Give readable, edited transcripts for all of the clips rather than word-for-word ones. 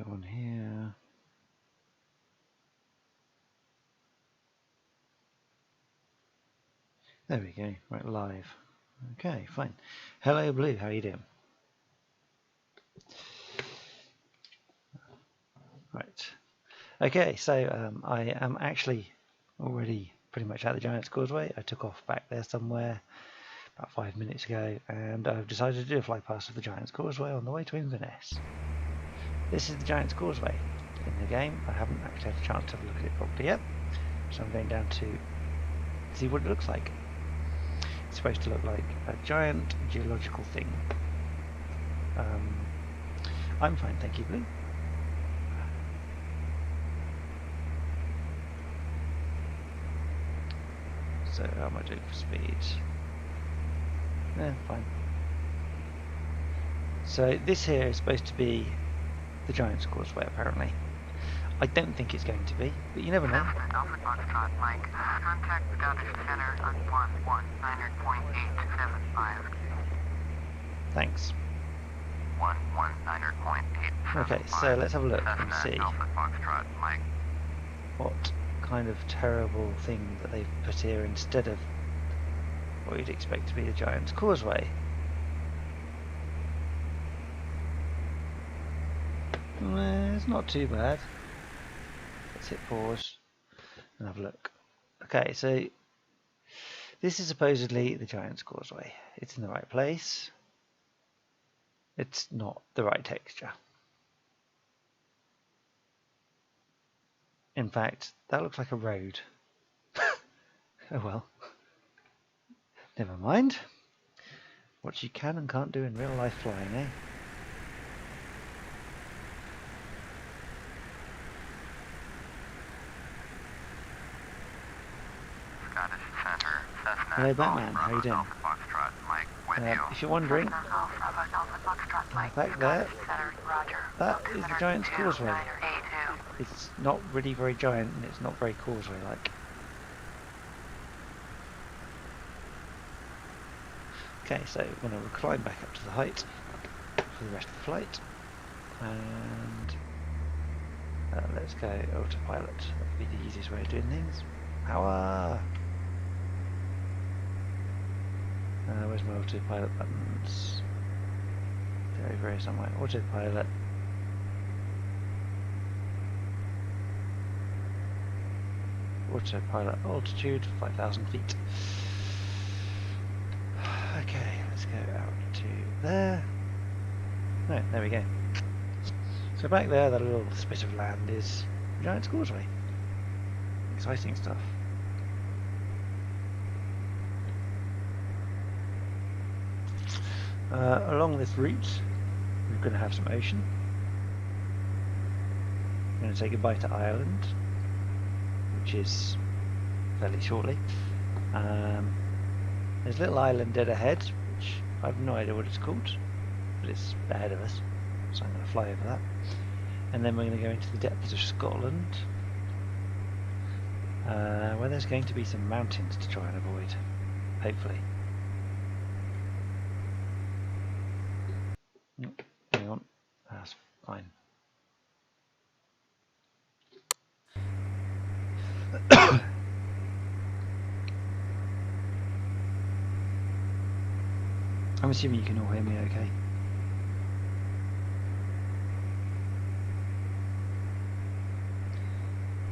Go on here. There we go. Right, live. Okay, fine. Hello, Blue. How are you doing? Right. Okay, so I am actually already pretty much at the Giants Causeway. I took off back there somewhere about 5 minutes ago, and I've decided to do a fly past of the Giants Causeway on the way to Inverness. This is the Giants Causeway in the game. I haven't actually had a chance to have a look at it properly yet, so I'm going down to see what it looks like. It's supposed to look like a giant geological thing. I'm fine, thank you, Blue. So how am I doing for speed? Yeah, fine. So this here is supposed to be the Giants Causeway, apparently. I don't think it's going to be, but you never know. Contact Scottish Center on 119.875. Thanks. 119.875. Okay, so let's have a look and see what kind of terrible thing that they've put here instead of what you'd expect to be the Giants Causeway. It's not too bad. Let's hit pause and have a look. Okay, so this is supposedly the Giants Causeway. It's in the right place. It's not the right texture. In fact, that looks like a road. Oh well. Never mind. What you can and can't do in real life flying, eh? Hello Batman, how you doing? If you're wondering, back there, that is the Giants Causeway. It's not really very giant and it's not very causeway-like. Okay, so we're going to climb back up to the height for the rest of the flight. And let's go autopilot. That would be the easiest way of doing things. Power! Where's my autopilot buttons? Very, very somewhere. Autopilot. Autopilot altitude 5,000 feet. Okay, let's go out to there. No, there we go. So back there, that little spit of land is Giants Causeway. Exciting stuff. Along this route, we're going to have some ocean. I'm going to say goodbye to Ireland, which is fairly shortly. There's a little island dead ahead, which I have no idea what it's called, but it's ahead of us, so I'm going to fly over that. And then we're going to go into the depths of Scotland, where there's going to be some mountains to try and avoid, hopefully. Hang on, that's fine. I'm assuming you can all hear me okay.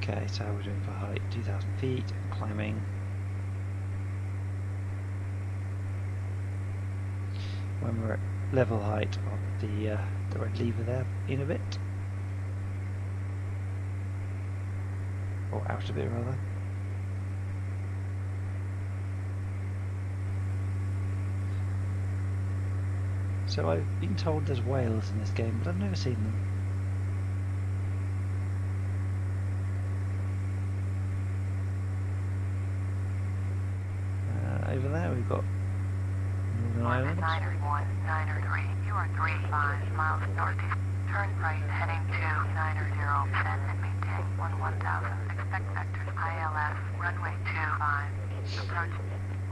Okay, so we're doing for height 2,000 feet and climbing. When we're at level height of the red lever there in a bit. Or out a bit rather. So I've been told there's whales in this game, but I've never seen them. Over there we've got Northern Ireland. 193, you are 35 miles northeast. Turn right heading to 90, descend and maintain 1000. Expect vectors ILS, runway 25. Approach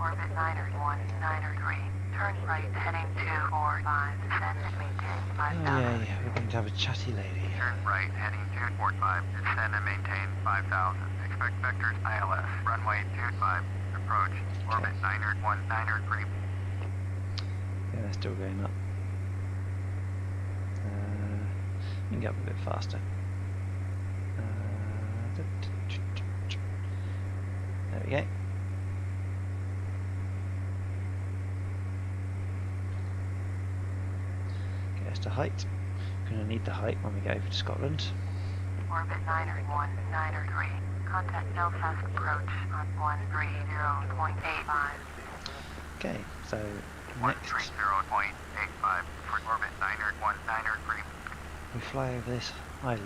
orbit 193. Turn right heading 245, descend and maintain Oh yeah, we're going to have a chatty lady. Turn right, heading 245. Descend and maintain 5,000. Expect vectors ILS. Runway 25. Approach. Orbit 901, 3. Yeah, they're still going up. You can get up a bit faster. There we go. Get us to height. We're going to need the height when we go over to Scotland. Orbit 901, 903. Contact Belfast approach on 130.85. Okay, so next 130.85 for orbit 901, 903. we fly over this island.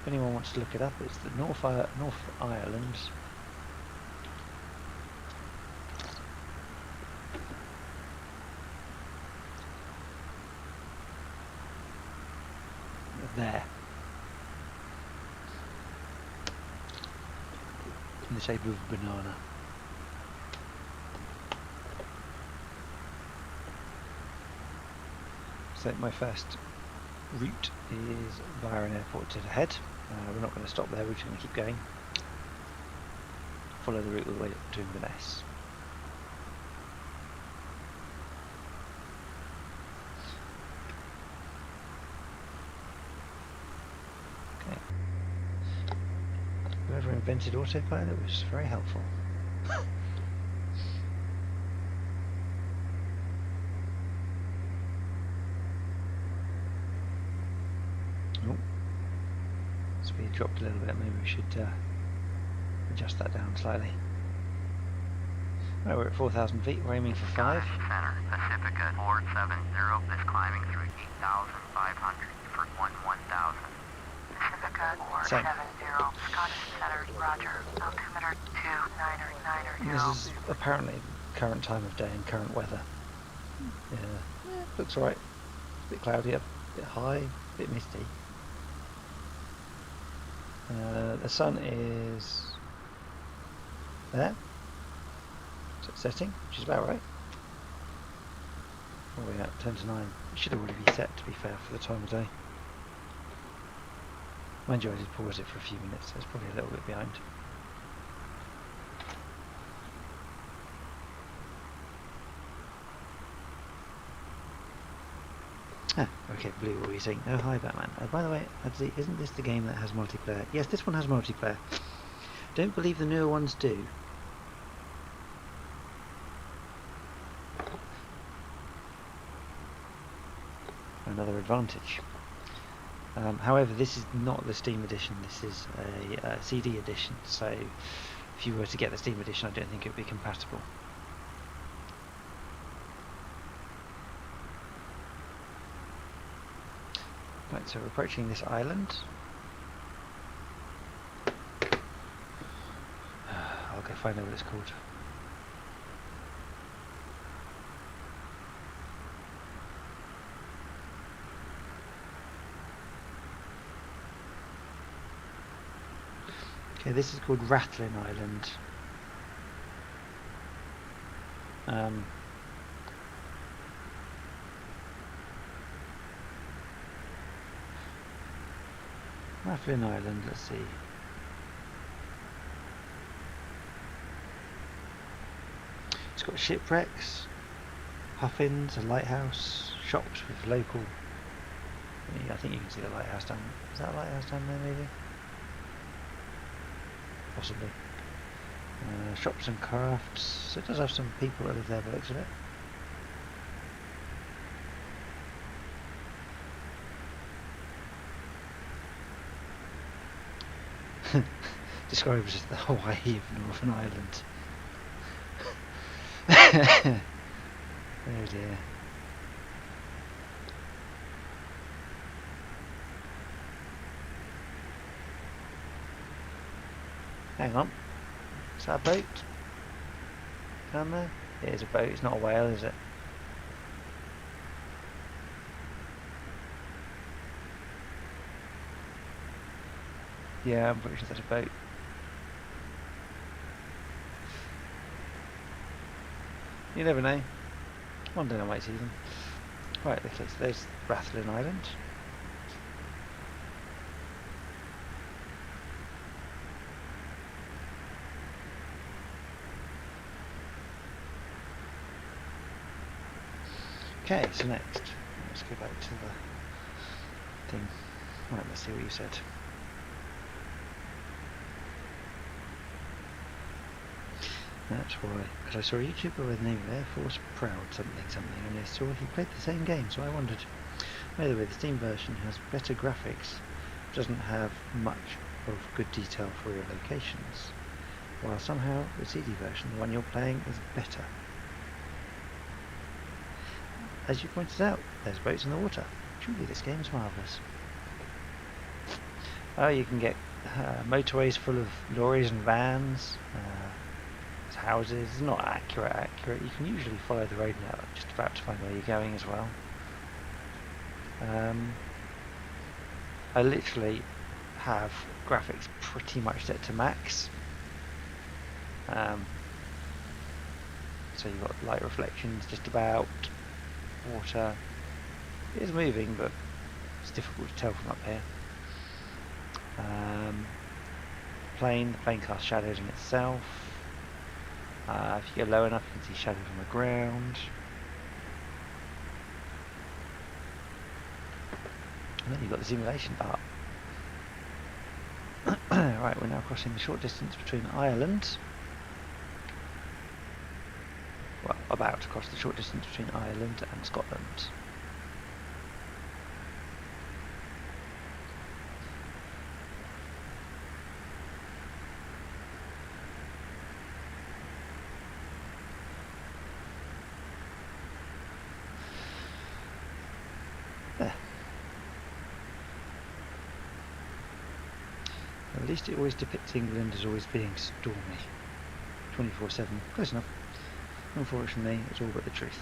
If anyone wants to look it up, it's the North Ireland. There. In the shape of a banana. So my first route is via an airport to the head. We're not going to stop there, we're just going to keep going. Follow the route all the way up to Inverness. Okay. Whoever invented autopilot was very helpful. Oh. Speed dropped a little bit, maybe we should adjust that down slightly. Right, we're at 4,000 feet, we're aiming for 5. Center, Pacifica 470 is climbing through 8,500 for 1,000. Pacifica 470, Scottish Center, Roger, altimeter 2990. This is apparently current time of day and current weather. Yeah, looks alright. A bit cloudy, a bit high, a bit misty. The sun is there, so it's setting, which is about right. Oh yeah, 10 to 9. It should already be set, to be fair, for the time of day. Mind you, I did pause it for a few minutes, so it's probably a little bit behind. Ah, okay, Blue will be saying, oh hi Batman. By the way, isn't this the game that has multiplayer? Yes, this one has multiplayer. Don't believe the newer ones do. Another advantage. However, this is not the Steam edition, this is a CD edition, so if you were to get the Steam edition, I don't think it would be compatible. Right, so we're approaching this island. I'll go find out what it's called. Okay, this is called Rathlin Island. Rathlin Island, let's see. It's got shipwrecks, puffins, a lighthouse, shops with local... I think you can see the lighthouse down there. Is that a lighthouse down there maybe? Possibly. Shops and crafts. So it does have some people that live there by the looks of it. Describes as the Hawaii of Northern Ireland. Oh dear. Hang on. Is that a boat? Down there? It is a boat, it's not a whale, is it? Yeah, I'm pretty sure that's a boat. You never know. One day I might see them. Right, there's Rathlin Island. Okay, so next, let's go back to the thing. Right, let's see what you said. That's why, because I saw a YouTuber with the name of Air Force Proud something, and I saw he played the same game, so I wondered. By the way, the Steam version has better graphics, doesn't have much of good detail for your locations, while somehow the CD version, the one you're playing, is better. As you pointed out, there's boats in the water. Truly, this game is marvellous. Oh, you can get motorways full of lorries and vans, houses. It's not accurate. You can usually follow the road now, just about to find where you're going as well. I literally have graphics pretty much set to max. So you've got light reflections just about, water. It is moving, but it's difficult to tell from up here. The plane casts shadows in itself. If you go low enough, you can see shadows on the ground. And then you've got the simulation part. Right, we're now crossing the short distance between Ireland. Well, about to cross the short distance between Ireland and Scotland. There. At least it always depicts England as always being stormy. 24/7. Close enough. Unfortunately, it's all but the truth.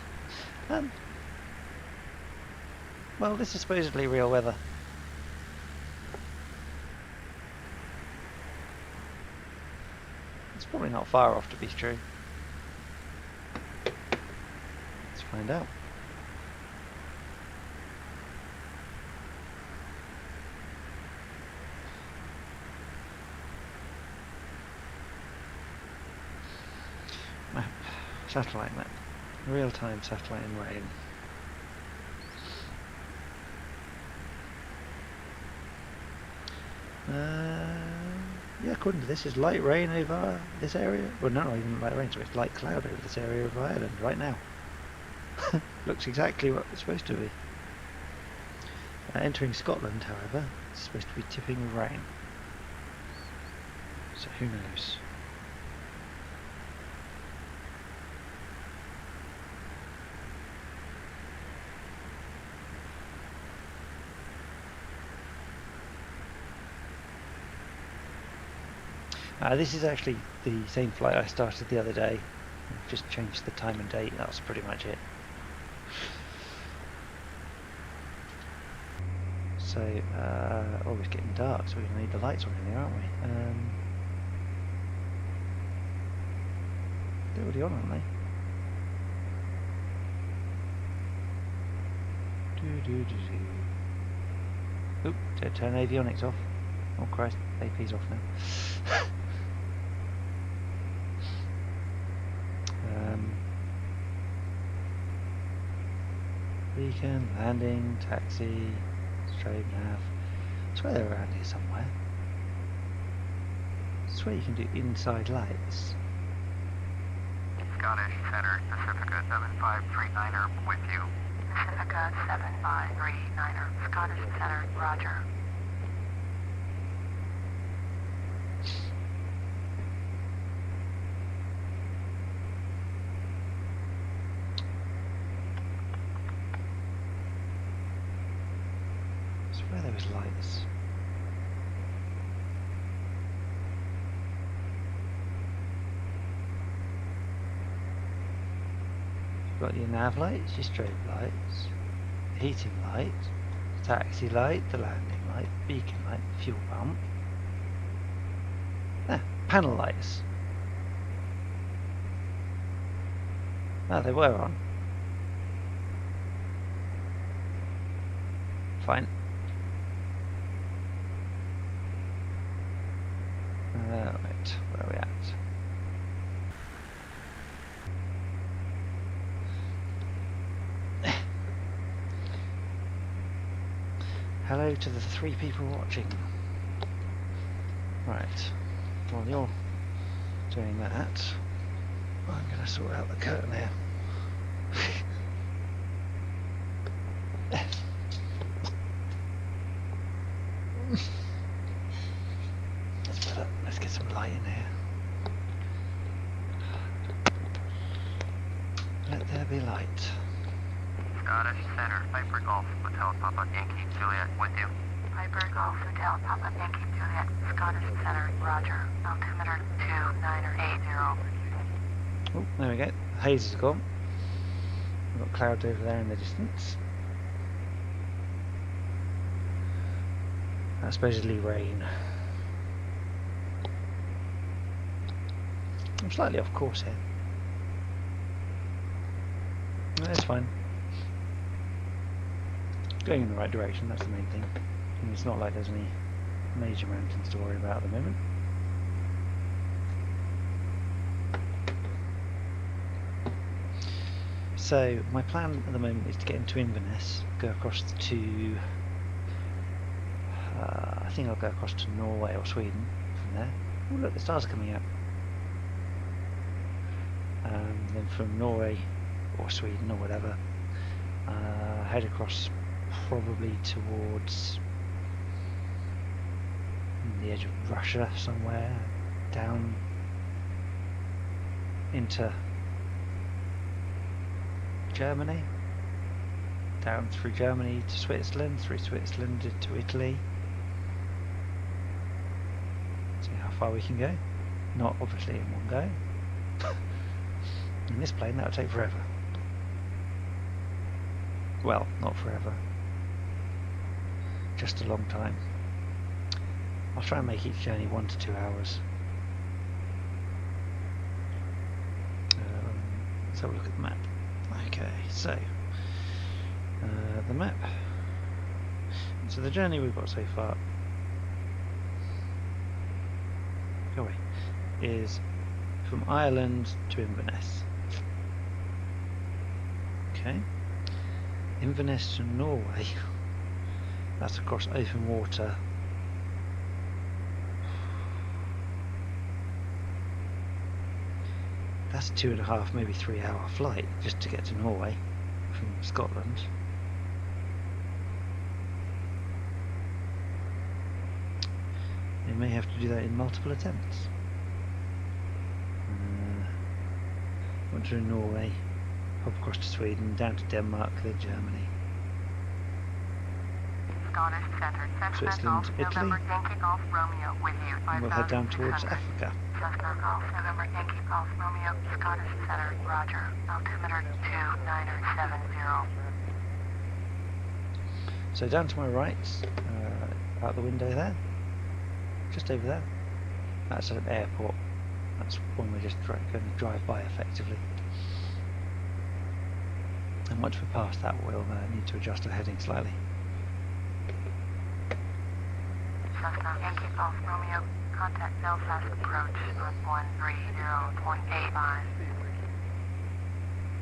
Well, this is supposedly real weather. It's probably not far off to be true. Let's find out. Map. Satellite map. Real-time satellite in rain. Yeah, according to this, it's light rain over this area. Well, no, not even light rain, so it's light cloud over this area of Ireland right now. Looks exactly what it's supposed to be. Entering Scotland, however, it's supposed to be tipping rain. So who knows? This is actually the same flight I started the other day. I've just changed the time and date, that's pretty much it. So, oh, it's getting dark, so we're going to need the lights on in here, aren't we? They're already on, aren't they? Oop, don't turn avionics off. Oh Christ, AP's off now. Beacon, landing, taxi, strobe nav. I swear they're around here somewhere. I swear you can do inside lights. Scottish Center, Pacifica 7539er with you. Pacifica 7539er, Scottish Center, roger. I swear there was lights. You've got your nav lights, your strobe lights, heating light, taxi light, the landing light, beacon light, fuel pump. Panel lights. Oh, they were on. fine. Right, where are we at? Hello to the 3 people watching. Right, while you're doing that, I'm going to sort out the curtain here. That's better. Let's get some light in here. Let there be light. Scottish Center, Piper Golf, Hotel Papa Yankee Juliet, with you. Piper Golf, Hotel Papa Yankee Juliet, Scottish Center, Roger, altimeter 2980. Oh, there we go. The haze is gone. We've got clouds over there in the distance. That's supposedly rain. I'm slightly off course here. That's fine. Going in the right direction, that's the main thing. And it's not like there's any major mountains to worry about at the moment. So my plan at the moment is to get into Inverness, go across to I think I'll go across to Norway or Sweden from there. Oh look, the stars are coming out. Then from Norway or Sweden or whatever, head across probably towards the edge of Russia somewhere, down into Germany, down through Germany to Switzerland, through Switzerland to Italy. See how far we can go. Not obviously in one go. In this plane that'll take forever. Well, not forever. Just a long time. I'll try and make each journey 1 to 2 hours. Let's have a look at the map. Okay, so the map. So the journey we've got so far is from Ireland to Inverness. Okay, Inverness to Norway. That's across open water. That's a 2.5, maybe 3 hour flight just to get to Norway from Scotland. You may have to do that in multiple attempts. Once you're in Norway, hop across to Sweden, down to Denmark, then Germany. Scottish Center, Switzerland, Golf, Italy, November Yankee Golf, Romeo, with you. and we'll head down towards 5,600. Africa. Cessna Golf, November Yankee Golf, Romeo, Scottish Center, Roger, altimeter 2970. So down to my right, out the window there, just over there, that's an airport. That's one we're just going to drive by effectively. And once we're past that, we'll need to adjust our heading slightly. Cessna Yankee Golf, Romeo, contact Belfast approach on 130.85.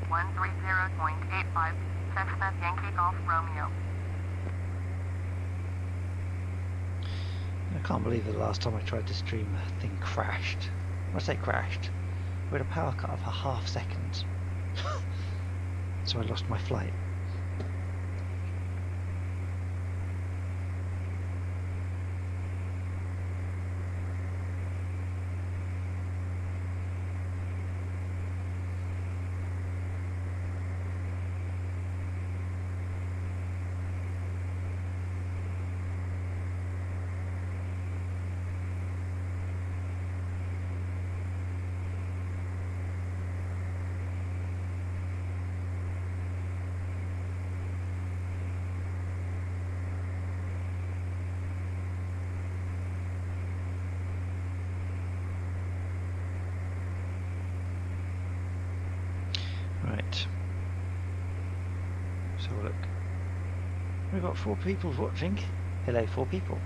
130.85, Cessna Yankee Golf, Romeo. I can't believe that the last time I tried to stream, the thing crashed. When I say crashed, we had a power cut of a ½ second. So I lost my flight. Right. So look. We've got 4 people watching. Hello, 4 people.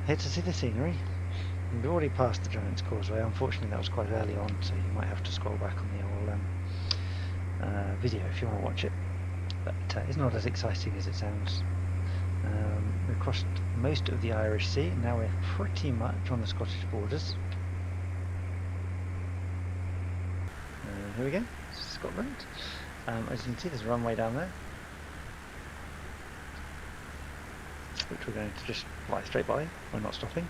Here to see the scenery. We've already passed the Giants Causeway. Unfortunately, that was quite early on, so you might have to scroll back on the old video if you want to watch it. But it's not as exciting as it sounds. We've crossed most of the Irish Sea, and now we're pretty much on the Scottish borders. Here we go, Scotland. As you can see, there's a runway down there, which we're going to just fly straight by. We're not stopping.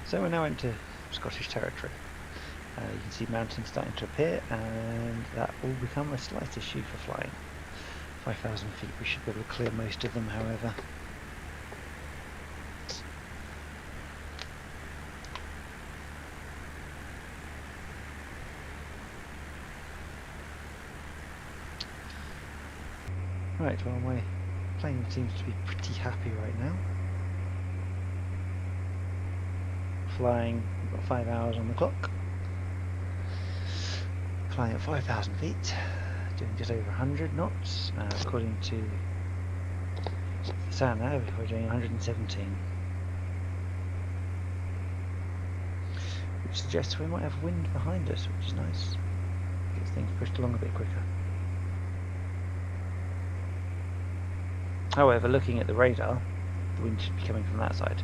So we're now into Scottish territory. You can see mountains starting to appear, and that will become a slight issue for flying. 5,000 feet, we should be able to clear most of them, however. Right, well, my plane seems to be pretty happy right now. Flying, we've got 5 hours on the clock. Flying at 5,000 feet, doing just over 100 knots. According to the sound now, we're doing 117. Which suggests we might have wind behind us, which is nice. Gets things pushed along a bit quicker. However, looking at the radar, the wind should be coming from that side.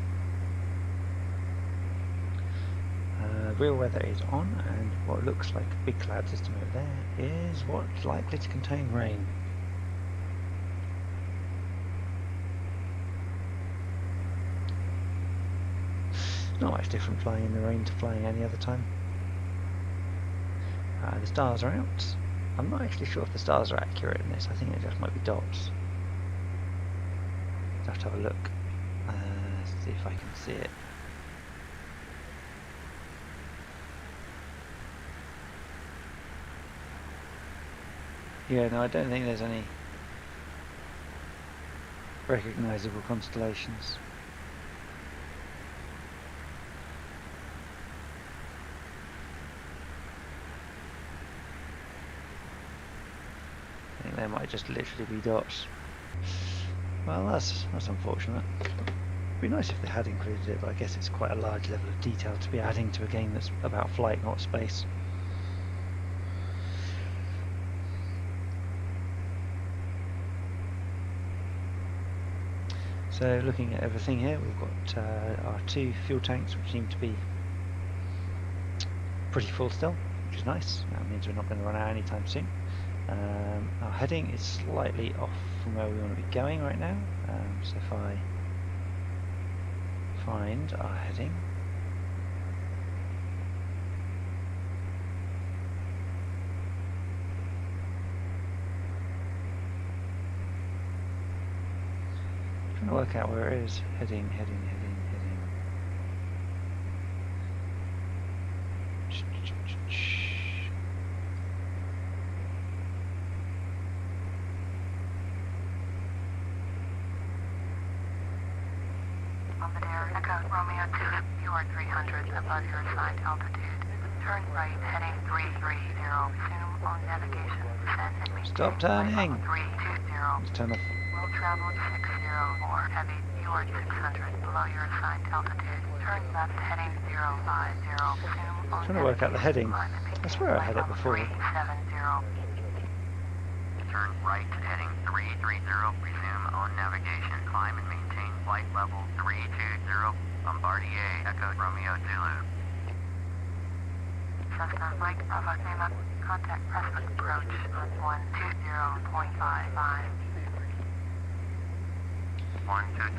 Real weather is on, and what looks like a big cloud system over there is what's likely to contain rain. Not much different flying in the rain to flying any other time. The stars are out. I'm not actually sure if the stars are accurate in this. I think it just might be dots. I'll have to have a look. See if I can see it. Yeah, no, I don't think there's any recognisable constellations. I think they might just literally be dots. Well, that's unfortunate. It'd be nice if they had included it, but I guess it's quite a large level of detail to be adding to a game that's about flight, not space. So looking at everything here, we've got our 2 fuel tanks, which seem to be pretty full still, which is nice. That means we're not going to run out anytime soon. Our heading is slightly off from where we want to be going right now. So if I find our heading, trying to work out where it is. Heading. On the Derry, Echo Romeo 2, you are 300 above your assigned altitude. Turn right, heading 330. Resume on navigation. Descend and maintain. Stop turning. 320. Let's turn off. Will travel 604. Heavy, you are 600 below your assigned altitude. Turn left, heading 050. Resume on Trying to work out the heading. I swear I had it before. 370. Turn right, heading 330. Resume on navigation. Climb and maintain flight level 320. Bombardier, Echo Romeo Zulu. Cessna Mike Bravo Lima. Contact Preston approach on 120.55.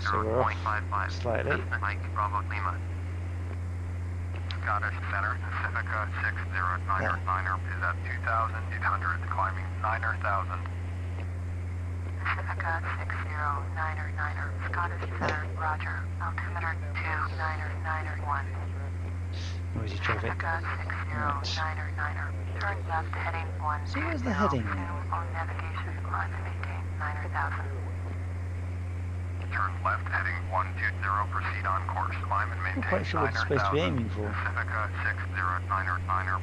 So we're off slightly. Mike Bravo Lima. Scottish Center, Pacifica 6099 is at 2,800, climbing 9,000. Pacifica 6099er, Scottish Center, Roger. Altimeter 2991. Noisy traffic. Pacifica 6099er, turn left heading 120. So where's the heading now? Resume on navigation, climb and maintain 9000. Turn left heading 120, proceed on course, climb and maintain I'm quite sure what it's supposed to be aiming for. Pacifica 6099er.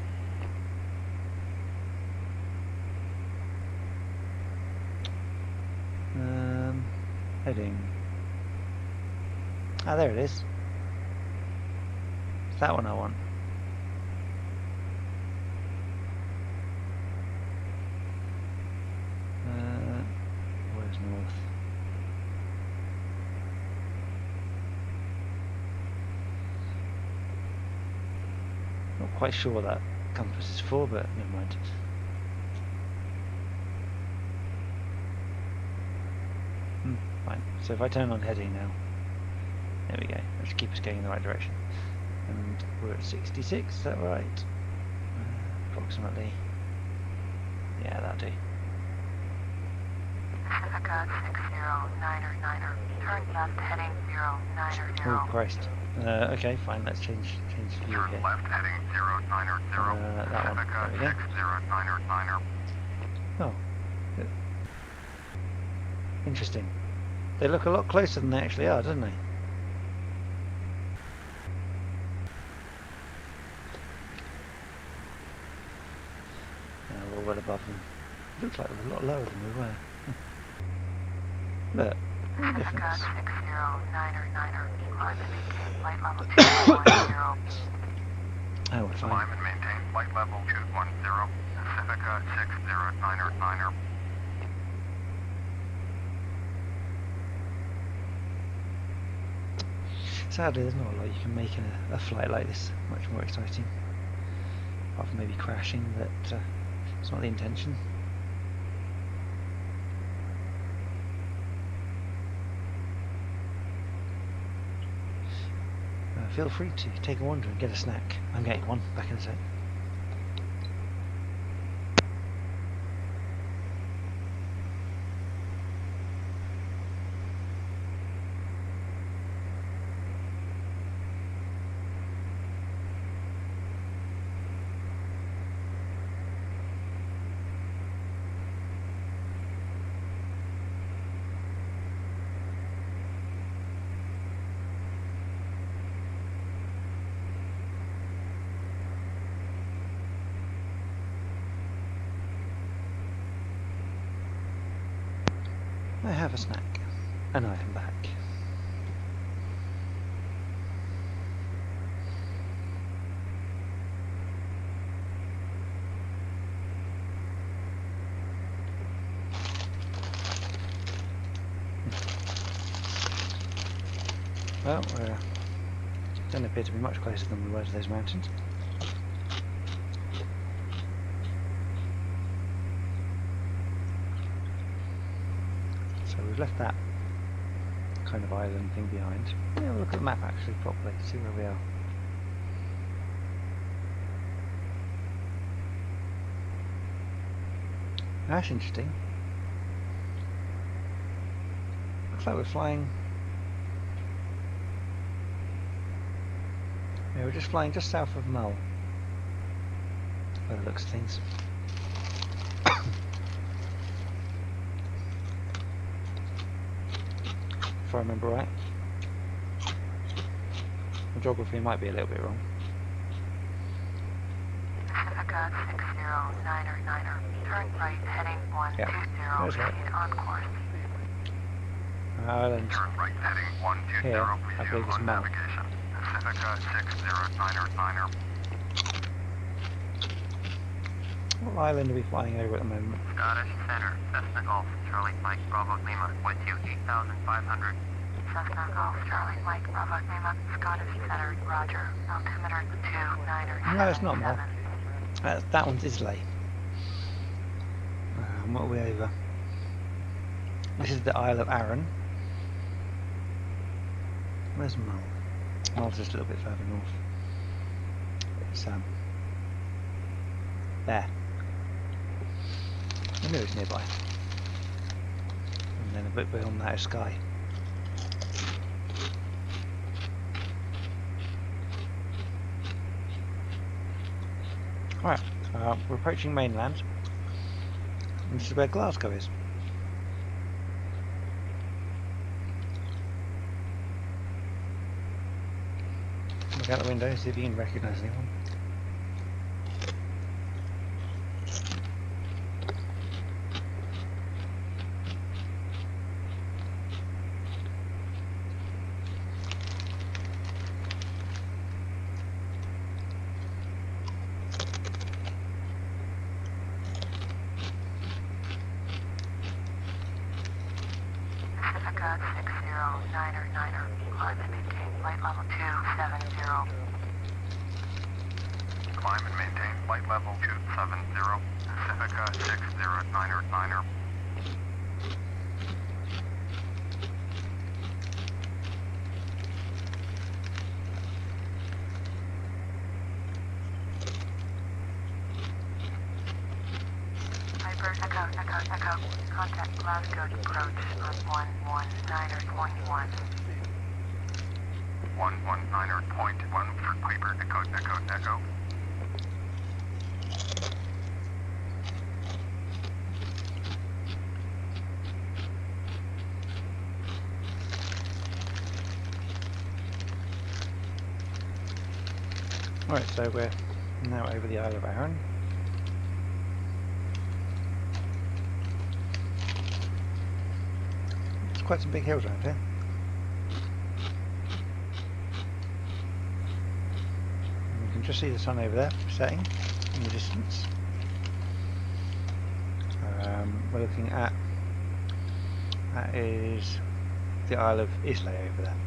Heading. Ah, there it is. It's that one I want. Where's north? Not quite sure what that compass is for, but never mind. Fine. So if I turn on heading now, there we go. Let's keep us going in the right direction. And we're at 66. Is that right? Approximately. Yeah, that'll do. Pacifica 6099er, turn left heading 090. Oh Christ. Okay, fine. Let's change view Turn here. left heading 090. That one. Pacifica There we go. 6099er. Oh. Good. Interesting. They look a lot closer than they actually are, don't they? We're well above them. Looks like we're a lot lower than we were. Look, what's the Pacifica difference? 6099er, climb and maintain flight level 210. Oh, we're Climb fine. and maintain flight level 210. Pacifica 6099er. Sadly, there's not a lot you can make in a flight like this. Much more exciting. Apart from maybe crashing, but it's not the intention. Feel free to take a wander and get a snack. I'm getting one. Back in a sec. I have a snack, and I am back. Well, don't appear to be much closer than we were to those mountains. So we've left that kind of island thing behind. Yeah, we'll look at the map actually properly, see where we are. That's interesting. Looks like we're flying. Yeah, we're just flying just south of Mull. By the looks of things. If I remember right. The geography might be a little bit wrong. Pacifica 6099er, turn right heading 120, that's right. proceed on course. Ireland. Turn right heading 120. Here, I believe it's on Mull. navigation. Pacifica 6099er. What island are we flying over at the moment? Scottish Center, Cessna Golf, Charlie Mike Bravo Lima, with you 8,500. Cessna Golf, Charlie Mike Bravo Lima, Scottish Center, Roger, altimeter 2977. No, it's not Mull. That one's Islay. What are we over? This is the Isle of Arran. Where's Mull? Mull's just a little bit further north. It's there. I knew it was nearby. and then a bit beyond that is sky. Right, we're approaching mainland. This is where Glasgow is. Look out the window, see if you can recognise anyone. Pacifica 60-9er, climb and maintain flight level 270. Climb and maintain flight level 270. Pacifica 60-9er. Piper, Echo. Contact Glasgow approach on 119.1. 119.1 for Piper, Echo. Right, so we're now over the Isle of Arran. There's quite some big hills around here. And you can just see the sun over there setting in the distance. We're looking at, that is the Isle of Islay over there.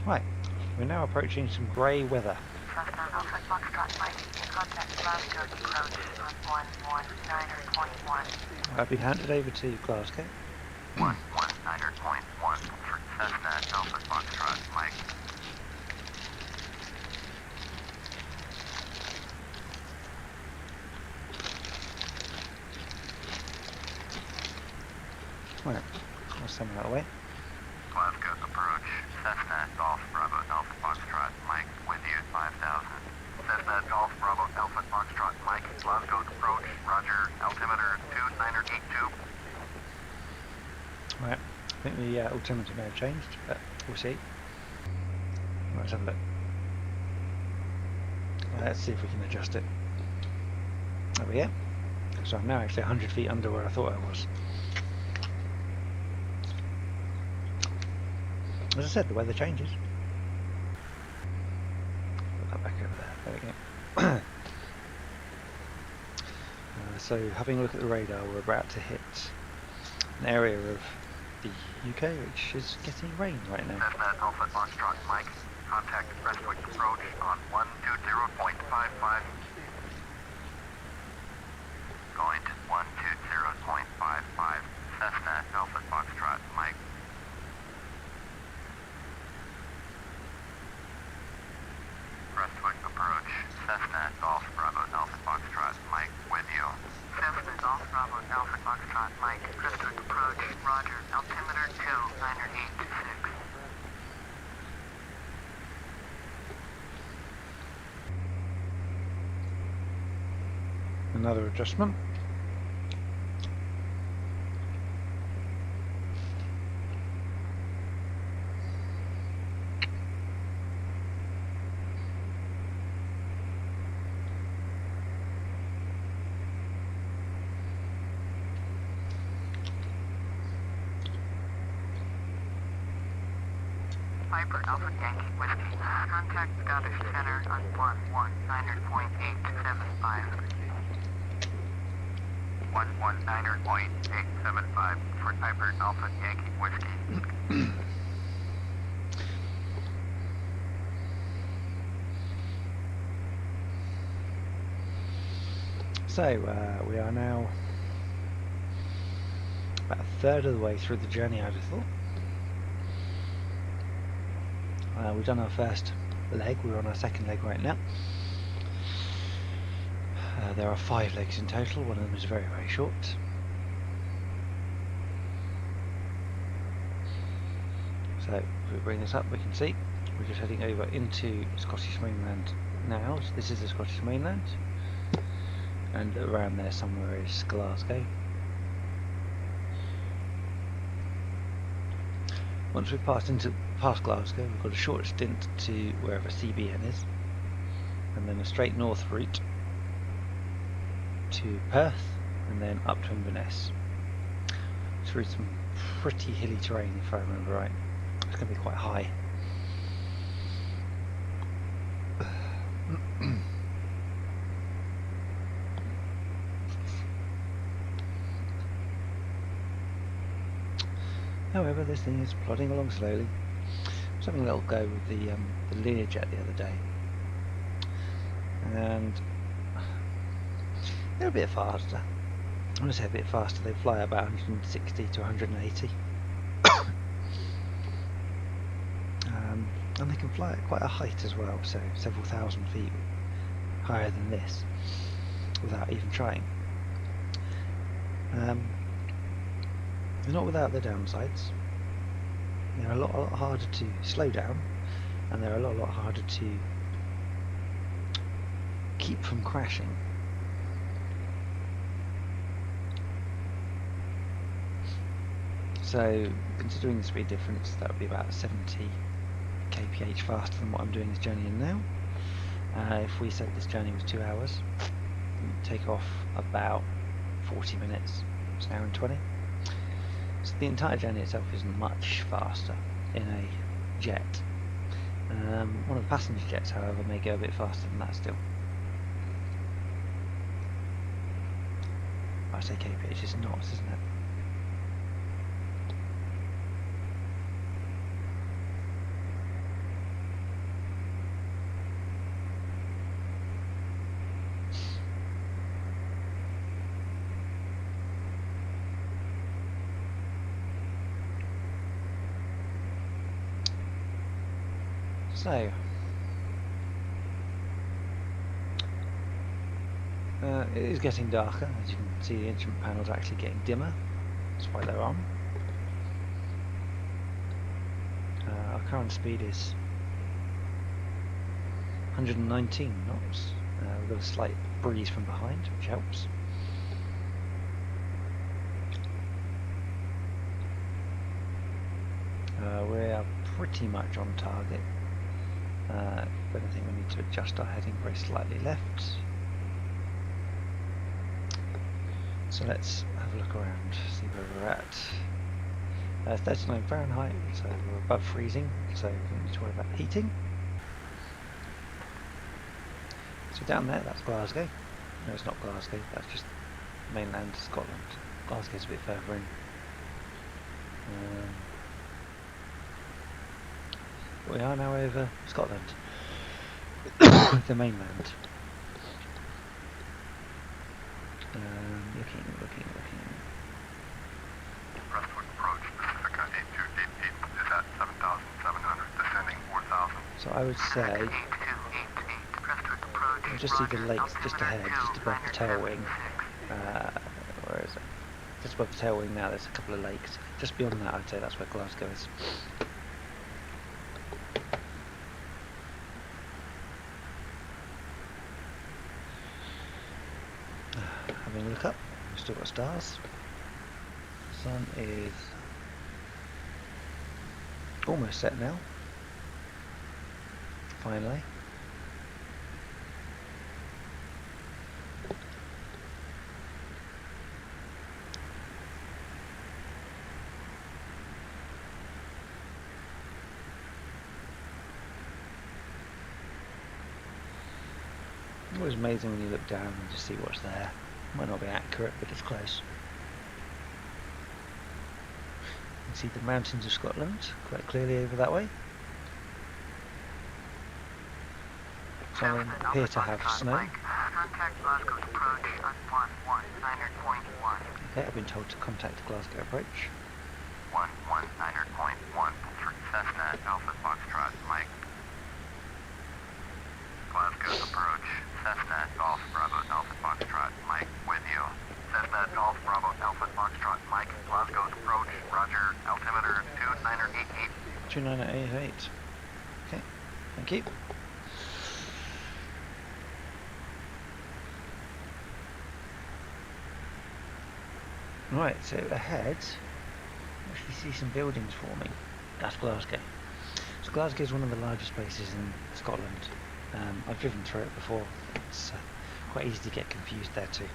Right, we're now approaching some grey weather. Cessna Alpha Foxtrot Mike, contact Glasgow approach on 119.1. I've been handed over to Glasgow. 119.1 for Cessna Alpha Foxtrot Mike. Right, I'll send that away. Glasgow approach. Cessna Golf Bravo Alpha Foxtrot Mike with you 5000. Cessna Golf Bravo Alpha Foxtrot Mike. Glasgow approach. Roger. Altimeter 2982. Right, I think the altimeter may have changed, but we'll see. Let's have a look. Let's see if we can adjust it. There we go. So I'm now actually 100 feet under where I thought I was. As I said, the weather changes. Put that back over there. There we go. So having a look at the radar, we're about to hit an area of the UK which is getting rain right now. Cessna Alpha Foxtrot Mike. Contact Prestwick approach on 120.55. Going to 120.55. Cessna Alpha Foxtrot Mike. Prestwick approach. Cessna Golf Bravo Alpha Foxtrot Mike with you. Cessna Golf Bravo Alpha Foxtrot Mike, Prestwick approach, Roger, altimeter 2986. Another adjustment. Piper Alpha Yankee Whiskey, contact Scottish Center on 119.875. 119.875 for Piper Alpha Yankee Whiskey. So we are now about a third of the way through the journey, I'd have thought. We've done our first leg, we're on our second leg right now. There are 5 legs in total, one of them is very, very short. So if we bring this up, we can see we're just heading over into Scottish mainland now. So this is the Scottish mainland, and around there somewhere is Glasgow. Once we've past Glasgow, we've got a short stint to wherever CBN is, and then a straight north route to Perth, and then up to Inverness through some pretty hilly terrain, if I remember right. It's going to be quite high. However, this thing is plodding along slowly. I was having a little go with the Learjet the other day, and they're a bit faster. I want to say a bit faster. They fly about 160 to 180. And they can fly at quite a height as well, so several thousand feet higher than this without even trying. They're not without their downsides. They're a lot harder to slow down, and they're a lot harder to keep from crashing. So, considering the speed difference, that would be about 70 kph faster than what I'm doing this journey in now. If we said this journey was 2 hours, we'd take off about 40 minutes. It's an hour and 20. So the entire journey itself is much faster in a jet. One of the passenger jets, however, may go a bit faster than that still. I say kph, it's knots, isn't it? So, it is getting darker. As you can see, the instrument panels are actually getting dimmer. That's why they're on. Our current speed is 119 knots. We've got a slight breeze from behind, which helps. We're pretty much on target. But I think we need to adjust our heading very slightly left. So let's have a look around, see where we're at. 39 Fahrenheit, so we're above freezing, so we don't need to worry about heating. So down there, that's Glasgow. No, it's not Glasgow, that's just mainland Scotland. Glasgow's a bit further in. We are now over Scotland, the mainland. Looking. Westward approach, Pacifica 8288 is at 7,700, descending 4,000. So I would say, you just see the lakes just ahead, just above the tail wing. Where is it? Just above the tail wing now, there's a couple of lakes. Just beyond that, I'd say that's where Glasgow is. Having a look up, we've still got stars. The sun is almost set now. Finally. It's always amazing when you look down and just see what's there. Might not be accurate, but it's close. You can see the mountains of Scotland quite clearly over that way. Some appear to have snow. Okay, I've been told to contact Glasgow approach. 119.1 for Cessna Alpha Foxtrot, Mike. Glasgow approach. Cessna Golf Bravo Alpha Foxtrot Mike with you. Cessna Golf Bravo Alpha Foxtrot Mike, Glasgow approach. Roger. Altimeter 2988. 2988. Okay, thank you. Right, so ahead, I actually see some buildings forming. That's Glasgow. So Glasgow is one of the largest places in Scotland. I've driven through it before. It's quite easy to get confused there too.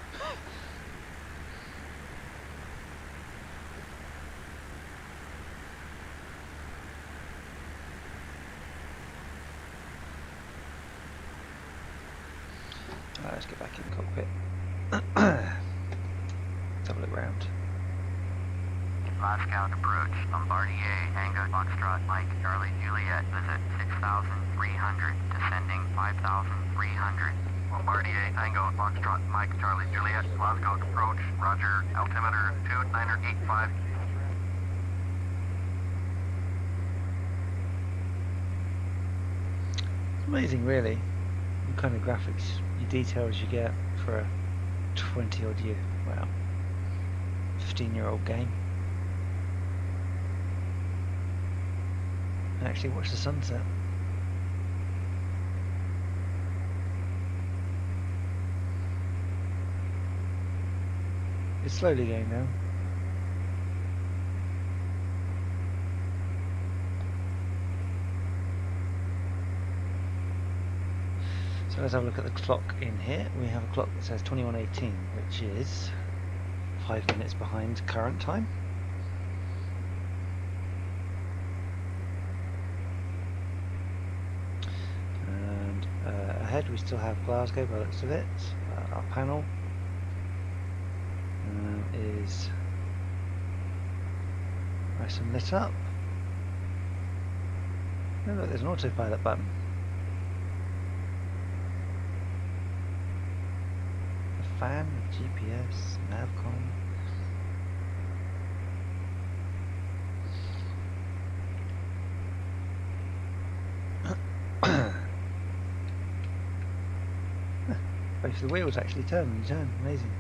Let's get back in the cockpit. Let's have a look round. Glasgow approach. Bombardier Tango Foxtrot Mike Charlie Juliet visit 6,300 descending 5,300. Bombardier Tango Foxtrot Mike Charlie Juliet Glasgow approach. Roger. Altimeter 2985. It's amazing, really, the kind of graphics, the details you get for a 20-odd year, well, 15-year-old game. And actually watch the sunset. It's slowly going down. So let's have a look at the clock in here. We have a clock that says 21:18, which is 5 minutes behind current time. And ahead we still have Glasgow by the looks of it. Our panel is nice and lit up. Oh, look, there's an autopilot button. Fan, GPS, navcom. Both the wheels actually turn when you turn. Amazing.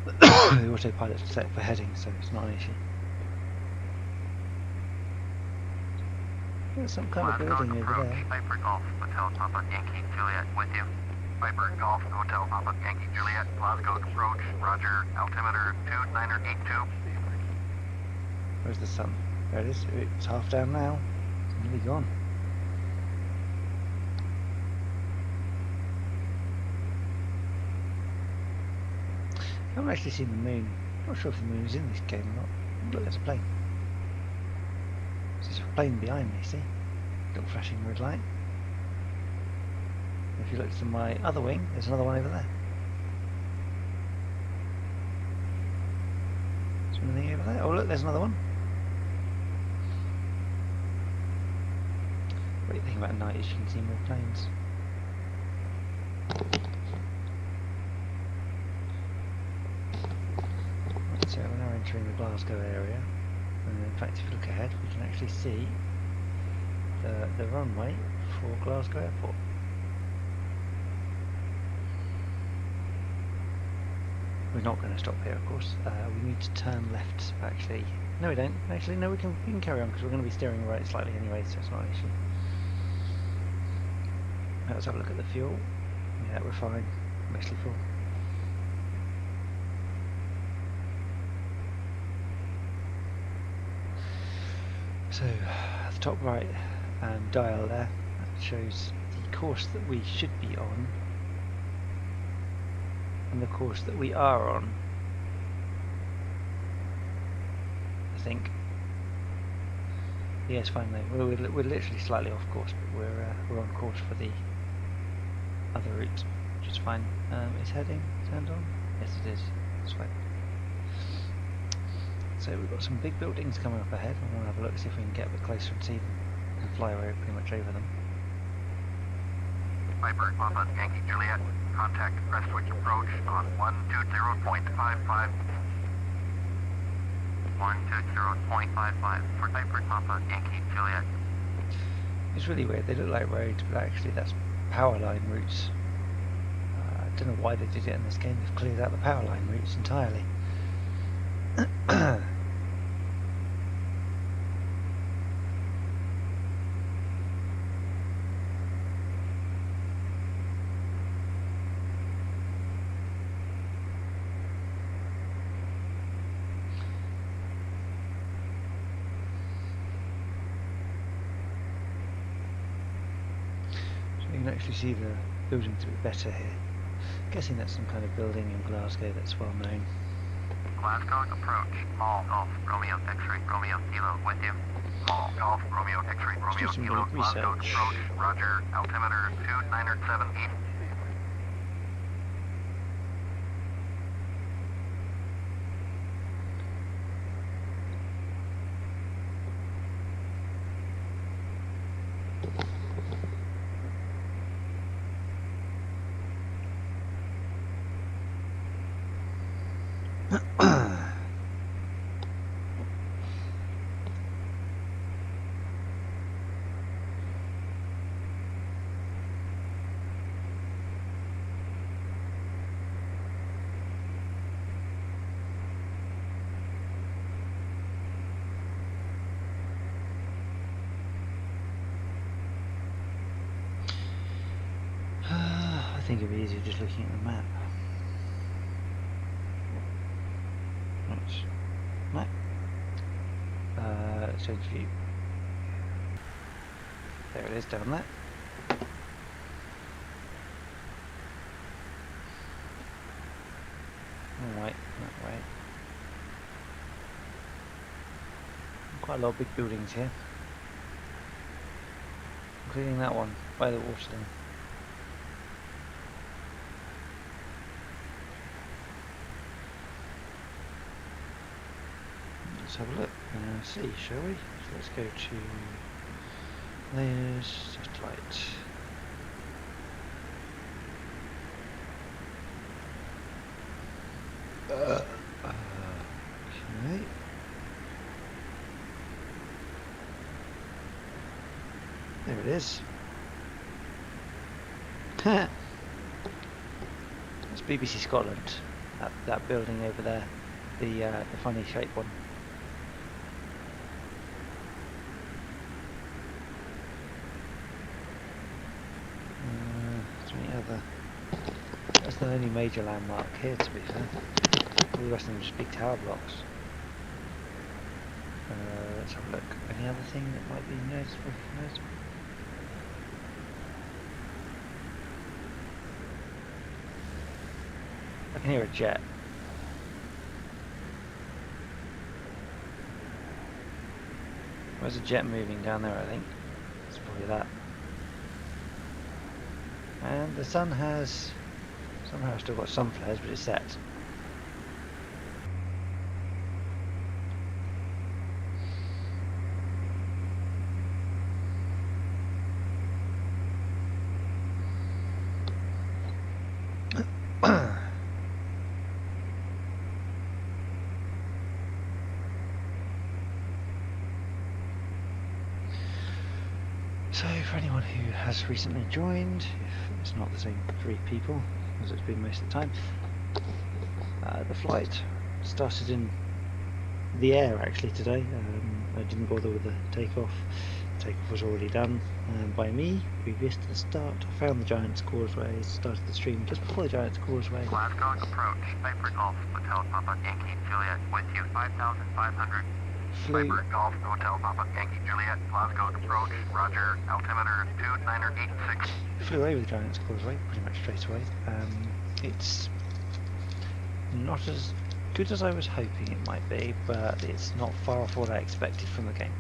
The autopilot's set for heading, so it's not an issue. There's some kind of building over there. Viper Golf Hotel Papa Yankee Juliet with you. Viper Golf Hotel Papa Yankee Juliet Glasgow approach. Roger. Altimeter 2982. Where's the sun? There it is. It's half down now. It's nearly gone. I haven't actually seen the moon. I'm not sure if the moon is in this game or not. Look, there's a plane. There's a plane behind me, see? Little flashing red light. If you look to my other wing, there's another one over there. Is there anything over there? Oh look, there's another one. Great thing about night is you can see more planes. Right, so we're now entering the Glasgow area. And in fact, if you look ahead, we can actually see the runway for Glasgow Airport. We're not going to stop here, of course. We need to turn left, actually. No, we don't. Actually, no, we can carry on because we're going to be steering right slightly anyway, so it's not an issue. Let's have a look at the fuel. Yeah, we're fine. Mostly full. So, at the top right dial there, that shows the course that we should be on and the course that we are on, I think. Yes, fine though. We're literally slightly off course, but we're on course for the other route, which is fine. Is heading turned on? Yes, it is. That's right. So we've got some big buildings coming up ahead, and we'll have a look, see if we can get a bit closer and see them and fly away pretty much over them. Viper Papa Yankee Juliet, contact Crestwich approach on 120.55. 120.55 for Viper Papa Yankee Juliet. It's really weird. They look like roads, but actually that's power line routes. I don't know why they did it in this game. They've cleared out the power line routes entirely. You can actually see the buildings a bit better here. I'm guessing that's some kind of building in Glasgow that's well known. Glasgow approach. Mall Golf Romeo X-ray Romeo Kilo with you. Mall Golf Romeo X-ray Romeo some Kilo Glasgow research. approach. Roger. Altimeter 2978. I think it'd be easier just looking at the map. Right. Let's change view. There it is down there. Alright, that way. Quite a lot of big buildings here. Including that one by the water then. Let's have a look and see, shall we? So let's go to layers, satellite. Okay. There it is. That's BBC Scotland. That building over there, the funny shaped one. That's the only major landmark here, to be fair. All the rest of them are just big tower blocks. Let's have a look. Any other thing that might be noticeable? I can hear a jet. There's a jet moving down there, I think. It's probably that. And the sun has somehow still got some flares, but it's set. So for anyone who has recently joined, if it's not the same 3 people as it's been most of the time, the flight started in the air actually today. I didn't bother with the takeoff. The takeoff was already done by me previous to the start. I found the Giants Causeway, started the stream just before the Giants Causeway. Glasgow approach. Viper Golf Hotel Papa Yankee Juliet with you. 5,500. Flew Viper Golf Hotel Papa Yankee Juliet. Glasgow approach. Roger. Altimeter 2986. flew over the Giants Causeway pretty much straight away. It's not as good as I was hoping it might be, but it's not far off what I expected from the game.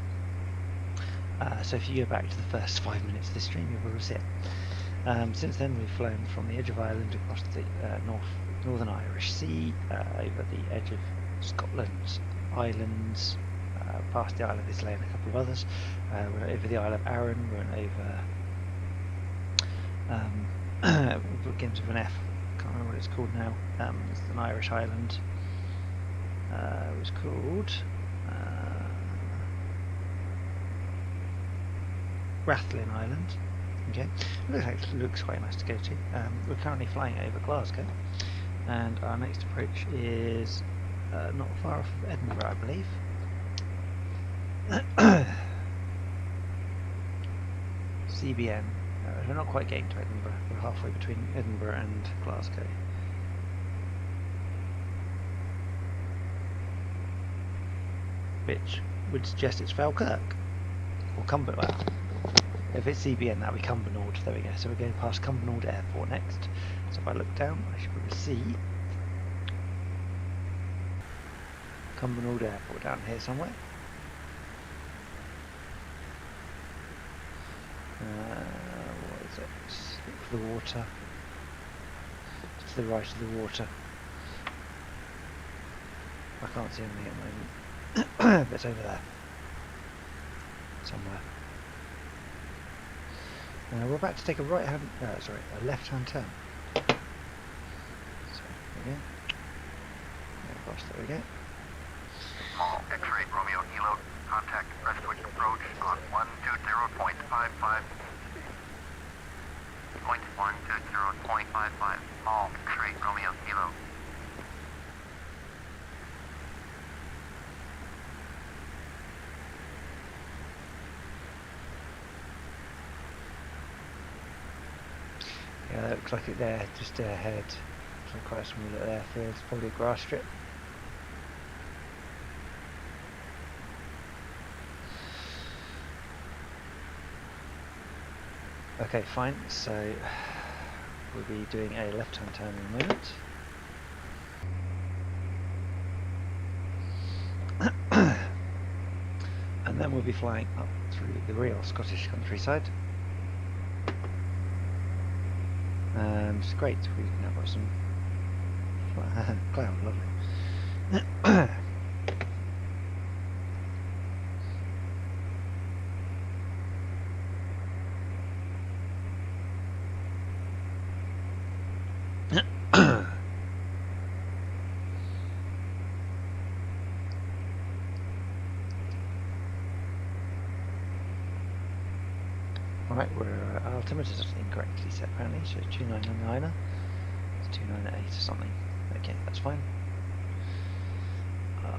So if you go back to the first 5 minutes of the stream, you'll be able to see it. Since then we've flown from the edge of Ireland across the Northern Irish Sea, over the edge of Scotland's islands, past the Isle of Islay and a couple of others. We're over the Isle of Arran, we're over it begins with an F, can't remember what it's called now. It's an Irish island. It was called Rathlin Island. Okay, looks quite nice to go to. We're currently flying over Glasgow, and our next approach is not far off of Edinburgh, I believe. CBN. We're not quite getting to Edinburgh. We're halfway between Edinburgh and Glasgow. Which would suggest it's Falkirk or Cumbernauld. Well, if it's CBN, that'll be Cumbernauld. There we go. So we're going past Cumbernauld Airport next. So if I look down, I should be able to see Cumbernauld Airport down here somewhere. What is it? Look for the water. To the right of the water. I can't see anything at the moment. But it's over there. Somewhere. We're about to take a left-hand turn. So, there we go. Across, there we go. Small X-ray Romeo Kilo, contact Prestwick approach on 120.55. 120.55, small X-ray Romeo Kilo. Yeah, that looks like it there, just ahead. Looks like quite a small little airfield. It's probably a grass strip. Okay, fine. So we'll be doing a left-hand turn in a moment. And then we'll be flying up through the real Scottish countryside. And it's great, we've now got some cloud, lovely. Right, our altimeter is incorrectly set apparently, so it's 2999er. It's 298 or something. Okay, that's fine.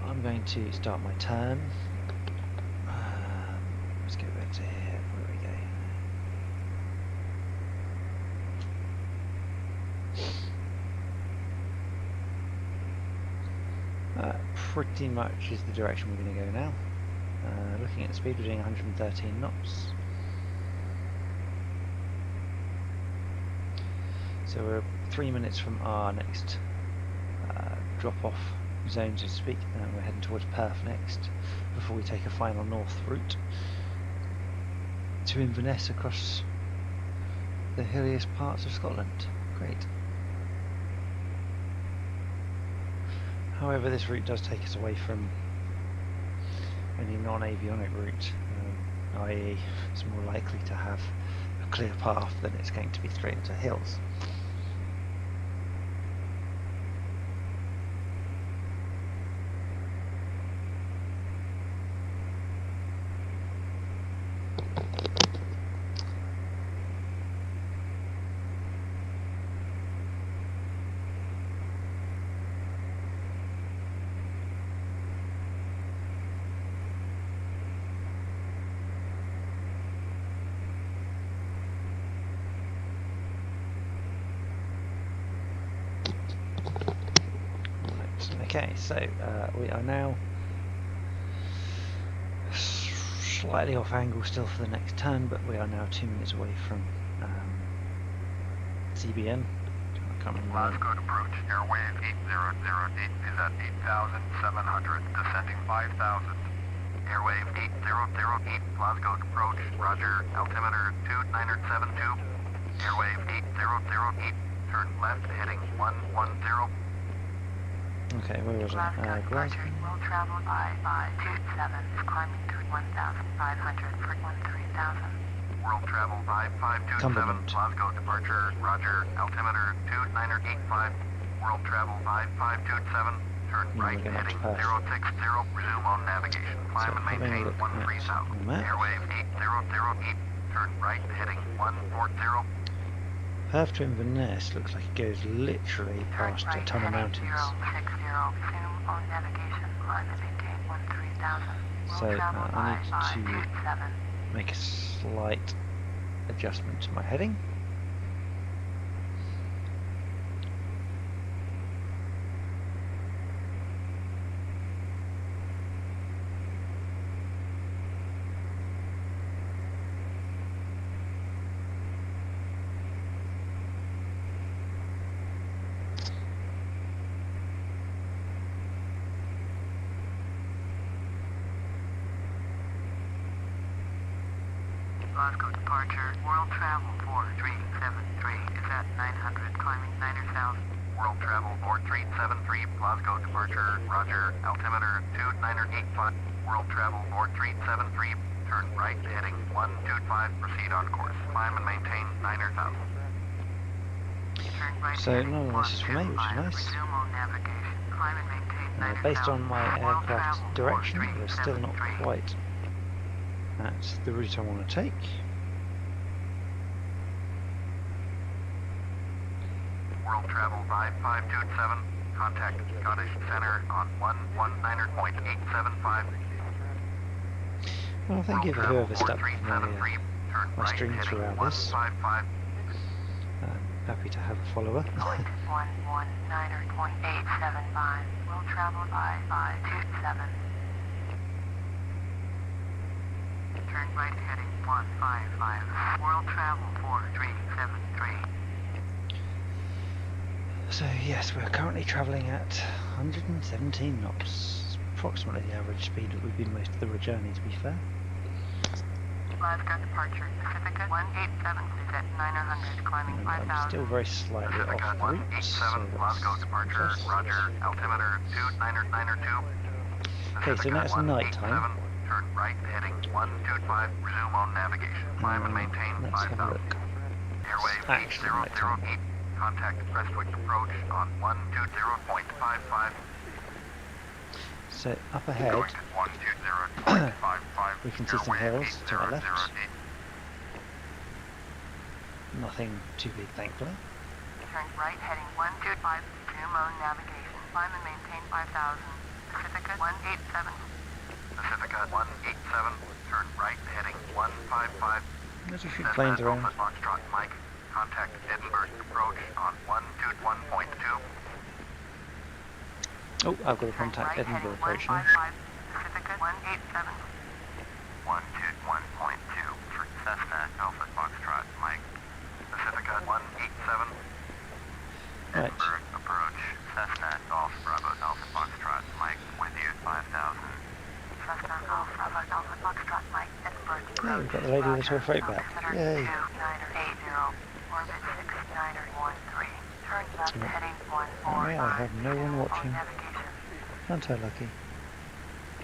I'm going to start my turn. Let's go back to here. Where we go? Pretty much is the direction we're going to go now. Looking at the speed, we're doing 113 knots. So we're 3 minutes from our next drop-off zone, so to speak, and we're heading towards Perth next, before we take a final north route to Inverness across the hilliest parts of Scotland. Great. However, this route does take us away from any non-avionic route, i.e. it's more likely to have a clear path than it's going to be straight into hills. Okay, so we are now slightly off angle still for the next turn, but we are now 2 minutes away from CBN. I can't remember. Glasgow approach, airwave 8008 is at 8,700, descending 5,000. Airwave 8008, Glasgow approach, roger, altimeter 2972. Airwave 8008, turn left heading 110. Okay, where was I? Glasgow. Will travel by 527, climbing to 1,500 for 13,000. World travel by 527, Glasgow departure, roger, altimeter 2985. World travel by 527, turn right heading 060, resume on navigation, climb and maintain 13,000. Airwave 8008, turn right heading 140. Path to Inverness looks like it goes literally Turn past a right ton of heading mountains. 060. Resume on navigation. Climb and maintain 13,000. So Will travel I by need to 527. make a slight adjustment to my heading. Glasgow departure. World travel 4373 is at 900, climbing 9,000. World travel 4373, Glasgow departure, roger, altimeter 2985. World travel 4373, turn right heading 125, proceed on course. Climb and maintain 9,000. Turn right So heading none of this is for me, which is 125. nice. Resume on navigation. Climb and maintain 9,000. Based on my World aircraft's travel direction, we're still not 4373. quite at the route I want to take. World travel 5527, contact Scottish Center on 119.875. Well, thank you for whoever stuck with my, 4373, turn my right stream heading throughout this. 155. I'm happy to have a follower. 119.875. Will travel by 527. Turn right heading 155. World travel 4373. So yes, we're currently travelling at 117 knots, approximately the average speed that we've been most of the journey, to be fair. Glasgow departure. Pacifica 187 is at 900, climbing And 5,000. I'm still very slightly Pacifica off the route, so 187, Glasgow departure, roger, altimeter 2992. Okay, so now it's night time. Turn right heading 125, resume on navigation. Climb and maintain Let's have a 5,000. look. Airway Actually, night time. 8008, contact Prestwick approach on 120.55. So up ahead, Going to 120.55. we can see some Airway hills to our left. 8008. Nothing too big, thankfully. Turn right heading 125, resume on navigation. Climb and maintain 5,000. Pacifica 187. Pacifica 187, turn right heading 155. There's a few planes around. Alpha Foxtrot Mike, contact Edinburgh approach on 121.2. Oh, I've got to Turn contact right Edinburgh heading approach now. 155. Pacifica 187. 121.2 for Cessna Alpha Foxtrot Mike. Pacifica 187. Right. Edinburgh approach. Cessna Golf Bravo Alpha Foxtrot Mike with you 5,000. Cessna Golf Bravo Alpha Foxtrot Mike, Edinburgh Yeah, approach. we've got the lady with her freight back. Altimeter Yay. 2980, orbit 6913. Turn left heading 145. I have no one resume watching. on navigation. Aren't I lucky?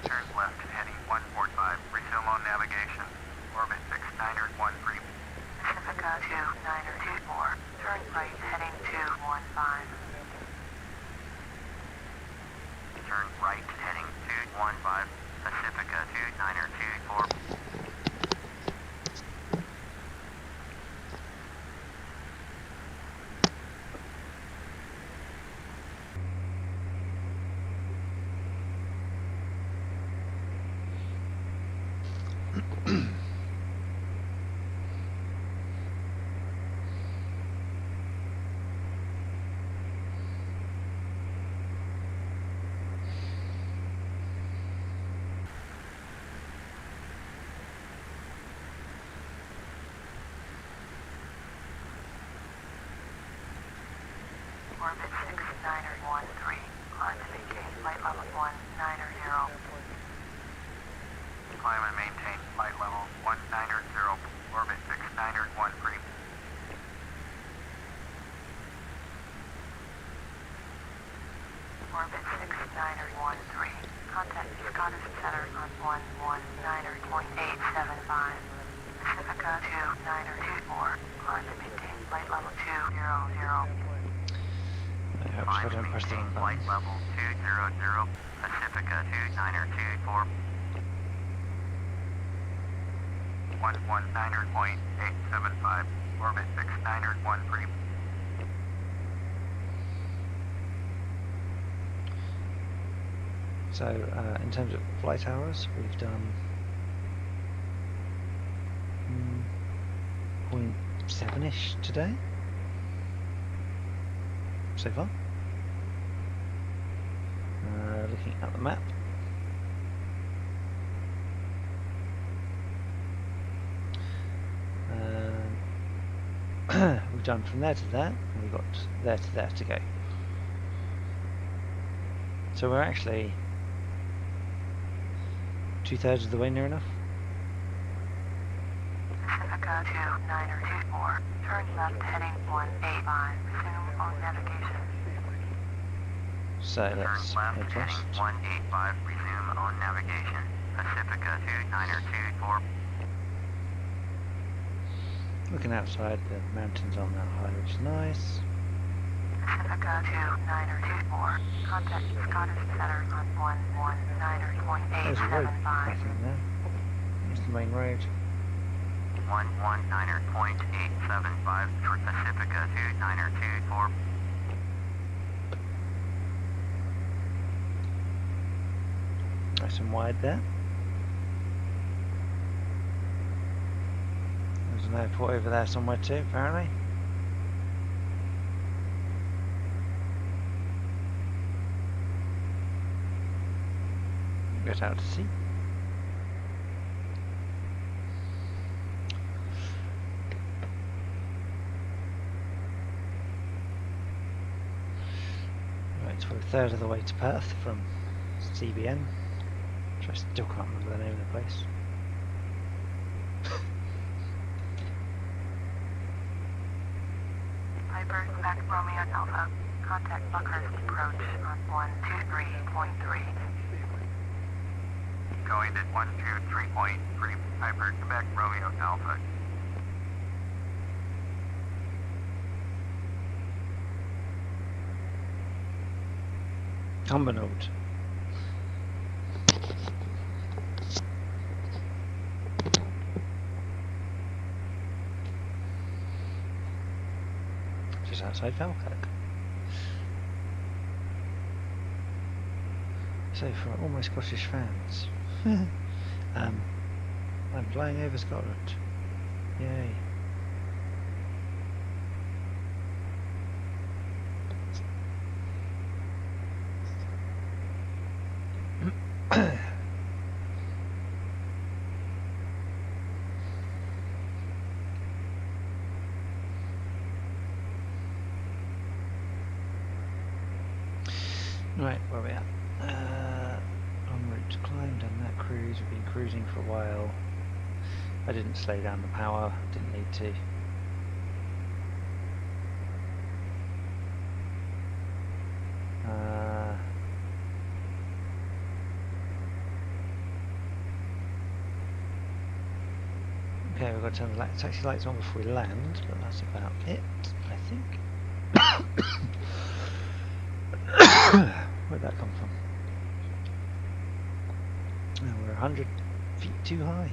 Turn left heading 145. Resume on navigation. Orbit 6913. Pacifica 2924. Turn right heading 215. Turn right heading 215. Pacifica 2924. Orbit 6913. Climb and maintain flight level 190. Climb and maintain flight level 190. Orbit 6913. Orbit 6913. Contact Scottish Center on 119.875. Pacifica 2924. Climb and maintain flight level 200. I hope I don't press the wrong Flight button. level 200. Pacifica 2924. 119.875. Orbit 6913. So in terms of flight hours, we've done 0.7-ish today so far. Looking at the map, we've done from there to there, and we've got there to there to go. So we're actually 2/3 of the way near enough. Pacifica 2924, turn left heading 185, resume on navigation. So let's Turn left head heading west. 185, resume on navigation. Pacifica 2924. Looking outside, the mountains on that high, which is nice. Pacifica 2924, contact Scottish Center on There's a road 119.875. cracking there. It's the main road. 119.875 for Pacifica 2924. Nice and wide there. There's an airport over there somewhere too, apparently. Get out to sea. Right, so we're 1/3 of the way to Perth from CBN. Which I still can't remember the name of the place. Piper, back Romeo Alpha, contact Buckhurst approach on 123.3. Going at 123.3. Piper, Quebec, Romeo, Alpha. Cumbernauld. Just outside Falkirk. So for all my Scottish fans, I'm flying over Scotland. Yay. Right, where are we at? Onward to climb, done that cruise. We've been cruising for a while. I didn't slow down the power, didn't need to. Okay, we've got to turn the taxi lights on before we land, but that's about it, I think. Where'd that come from? Oh, we're 100 feet too high.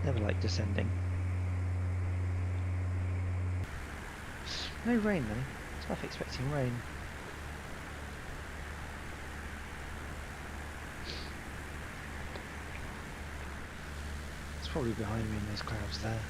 Never like descending. No rain though. I was half expecting rain. It's probably behind me in those clouds there.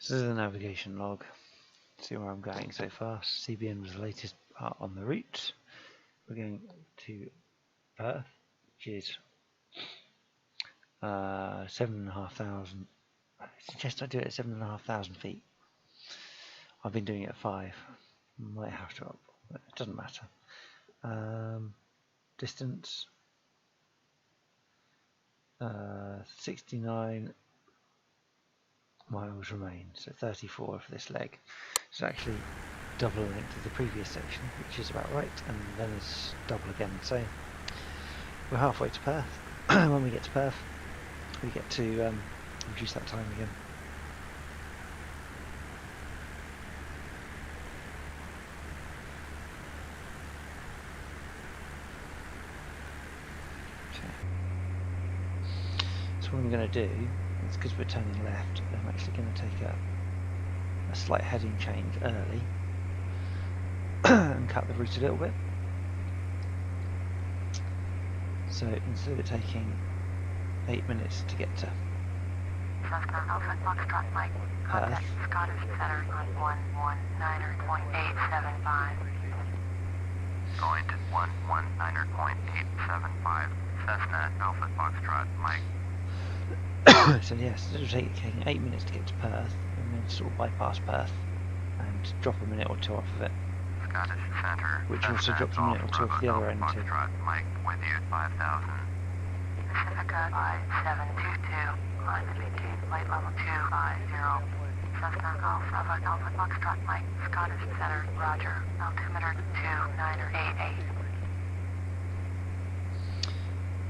So this is the navigation log. See where I'm going so fast. CBN was the latest part on the route. We're going to Perth, which is 7,500. I suggest I do it at 7,500 feet. I've been doing it at 5. Might have to up. It doesn't matter. Distance 69 miles remain, so 34 for this leg. It's actually double length of the previous section, which is about right, and then it's double again. So we're halfway to Perth. When we get to Perth, we get to reduce that time again. So what I'm going to do, it's because we're turning left, I'm actually going to take a slight heading change early and cut the route a little bit. So instead of it taking 8 minutes to get to Perth, Scottish Center on 119.875. Going to 119.875. Cessna Alpha Foxtrot Mike. so yes, instead of taking 8 minutes to get to Perth, I'm going to sort of bypass Perth and drop a minute or two off of it. Scottish Center. Which also drops a minute or two off the other end too. Foxtrot Mike with you 5,000. Pacifica 5722. Climb and maintain flight level 250. Cessna Alpha Foxtrot Mike. Scottish Center. Roger. Altimeter 2988.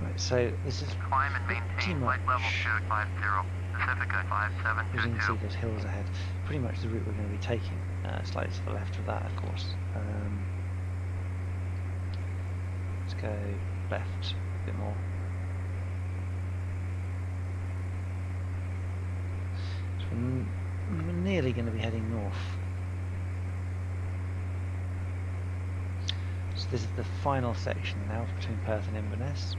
Right, so this is Climb and pretty maintain flight level much, 250. Pacifica as you can see 5722. there's hills ahead, pretty much the route we're going to be taking, slightly to the left of that of course. Let's go left a bit more. So we're nearly going to be heading north. So this is the final section now between Perth and Inverness.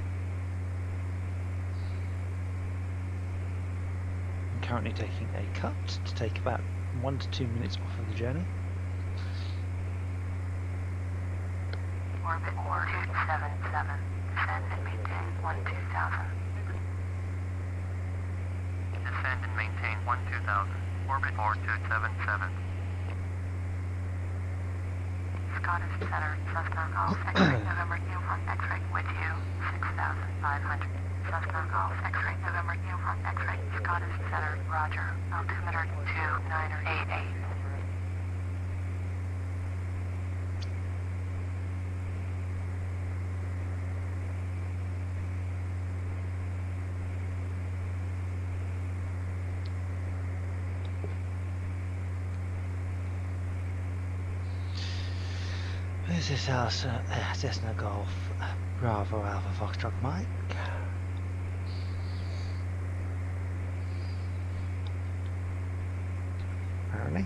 I'm currently taking a cut to take about 1 to 2 minutes off of the journey. Orbit 4277. Descend and maintain 12,000. Descend and maintain 12,000. Orbit 4277. Scottish Center. Cessna Golf X-ray November Uniform X-ray with you 6,500. Cessna Golf X-ray November Uniform X-ray. Scottish Center. Roger. Altimeter 2988. This is our Cessna Golf Bravo Alpha Foxtrot Mike. Apparently.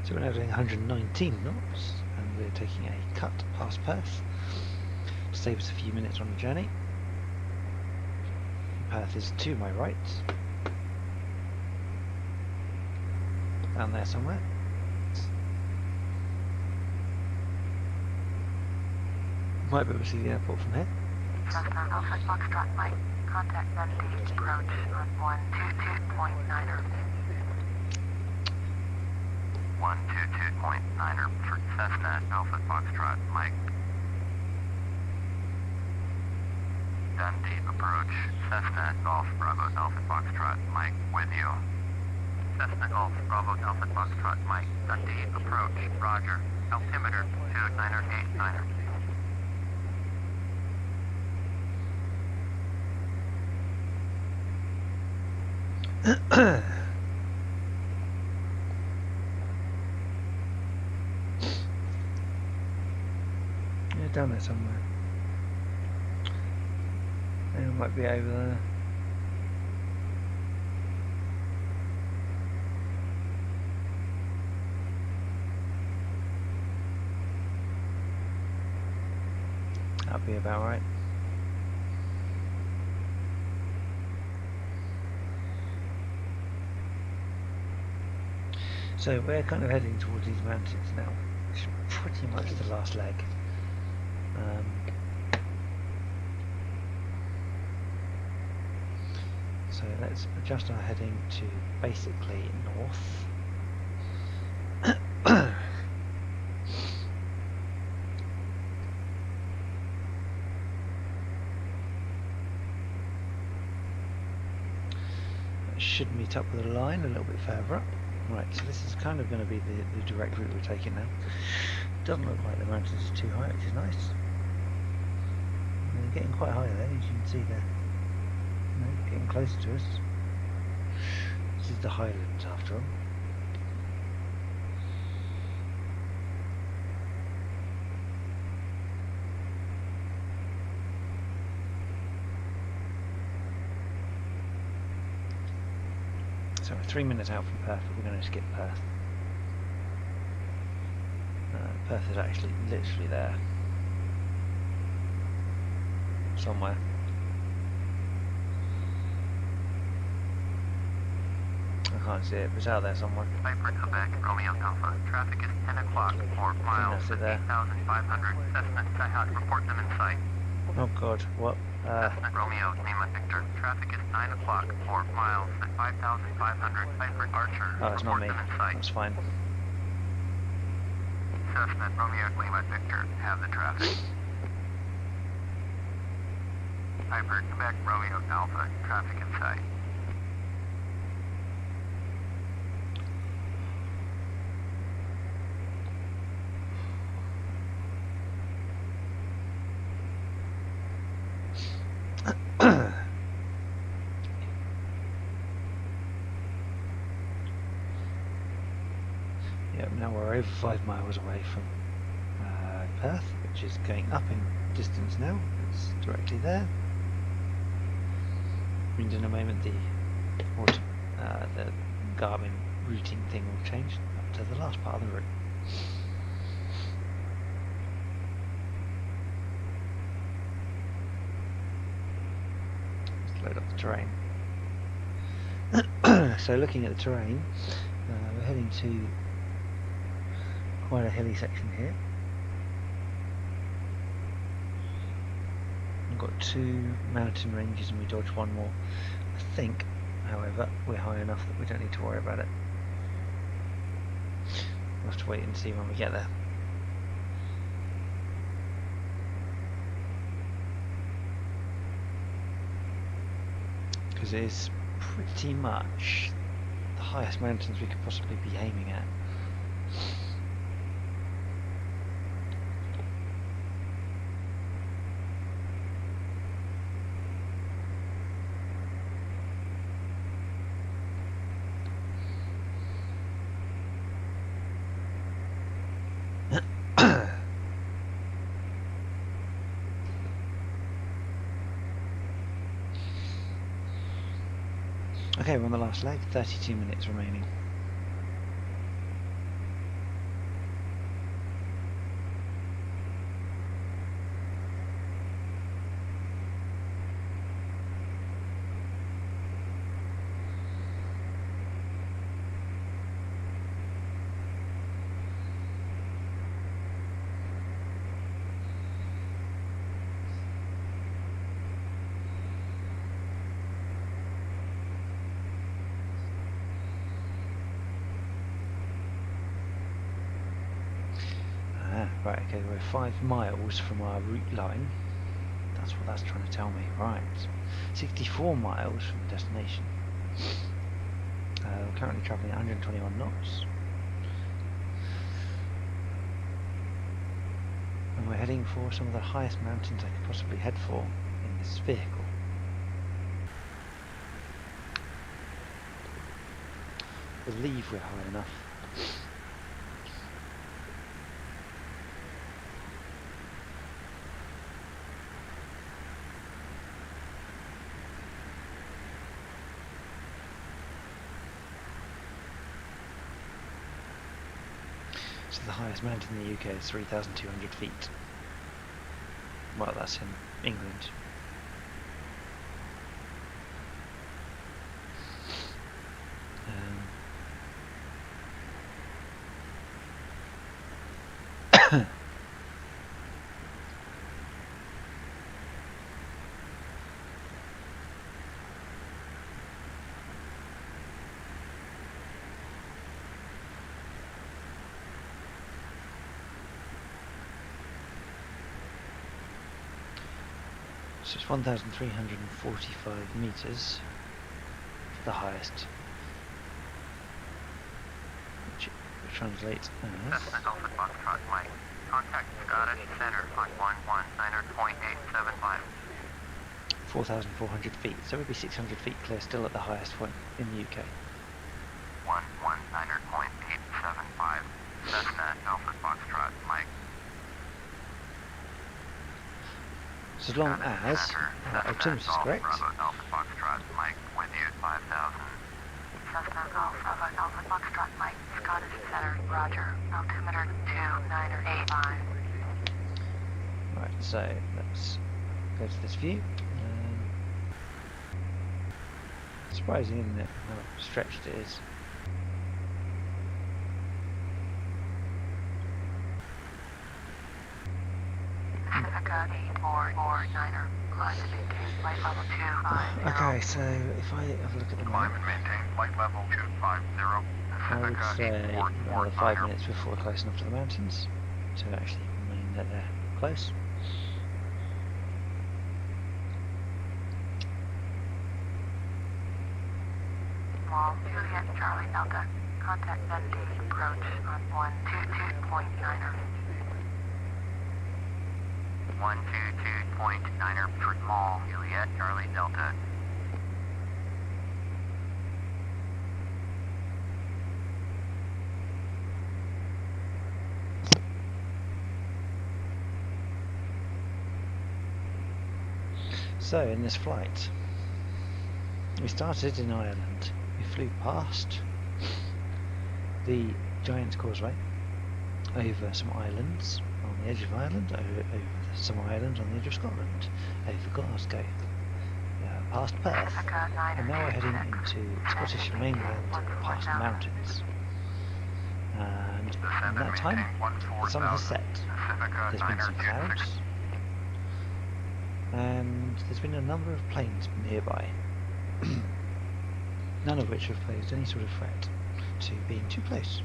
So we're now doing 119 knots, and we're taking a cut past Perth to save us a few minutes on the journey. Perth is to my right, down there somewhere. Might be able to see the airport from here. Cessna Alpha Foxtrot Mike. Contact Nestled approach on 122.9er. 122.9er for Cessna Alpha Foxtrot Mike. Dundee approach. Cessna Golf Bravo Alpha Foxtrot Mike with you. Cessna Golf Bravo Alpha Foxtrot Mike. Dundee approach. Roger. Altimeter 2989er. down there somewhere. It might be over there. That'll be about right. So we're kind of heading towards these mountains now. It's pretty much the last leg. So let's adjust our heading to basically north. That should meet up with a line a little bit further up. Right, so this is kind of going to be the direct route we're taking now. Doesn't look like the mountains are too high, which is nice. And they're getting quite high there, as you can see there. Getting closer to us. This is the Highlands after all. So we're 3 minutes out from Perth, but we're going to skip Perth. Perth is actually literally there. Somewhere. I can't see it, but it's out there somewhere. Piper, Quebec, Romeo Alpha. Traffic is 10 o'clock, 4 miles, That's it there. 8,500. Cessna, Skyhawk, report them in sight. Oh god, what? Cessna, Romeo, Lima, Victor. Traffic is 9 o'clock, 4 miles, at 5,500. Piper, Archer, Oh, it's not report me. them in sight. That's fine. Cessna, Romeo, Lima, Victor, have the traffic. Piper, Quebec, Romeo, Alpha, traffic in sight. Yep, now we're over 5 miles away from Perth, which is going up in distance now. It's directly there. Means in a moment the Garmin routing thing will change up to the last part of the route. Let's load up the terrain. So looking at the terrain, we're heading to quite a hilly section here. We've got 2 mountain ranges and we dodge 1 more. I think, however, we're high enough that we don't need to worry about it. We'll have to wait and see when we get there. Because it is pretty much the highest mountains we could possibly be aiming at. Okay, we're on the last leg, 32 minutes remaining. Right, okay, we're 5 miles from our route line. That's what that's trying to tell me. Right, 64 miles from the destination. We're currently travelling at 121 knots. And we're heading for some of the highest mountains I could possibly head for in this vehicle. I believe we're high enough. So the highest mountain in the UK is 3,200 feet. Well, that's in England. So it's 1,345 meters, the highest, which translates as Cessna Alpha Foxtrot Mike. Contact Scottish Center on 119.875. 4,400 feet, so we'd be 600 feet clear still at the highest point in the UK. 119.875. Cessna Alpha Foxtrot Mike. So as long as our altimeter is correct, Bravo Alpha Foxtrot Mike with you 5,000. Cessna Alpha Alpha Foxtrot Mike, Scottish Center, Roger. Altimeter 2985. right, so let's go to this view. Surprising, isn't it, how stretched it is. Pacifica 8449er, climb and maintain flight level 250. Okay, so if I have a look at the Climb map, and maintain flight level 250. I would say Pacifica another 5 8449er. minutes before we're close enough to the mountains to actually mean that they're close. Wall, Juliet, Charlie Delta. Contact Dundee, approach on 122.9er. 122.9er for small, Juliet, Charlie Delta. So in this flight, we started in Ireland. We flew past the Giants Causeway, over some islands on the edge of Ireland, over some islands on the edge of Scotland, over Glasgow, past Perth, and now we're heading into the Scottish mainland, past mountains. And in that time, the sun has set. There's been some clouds, and there's been a number of planes nearby, none of which have posed any sort of threat to being too close.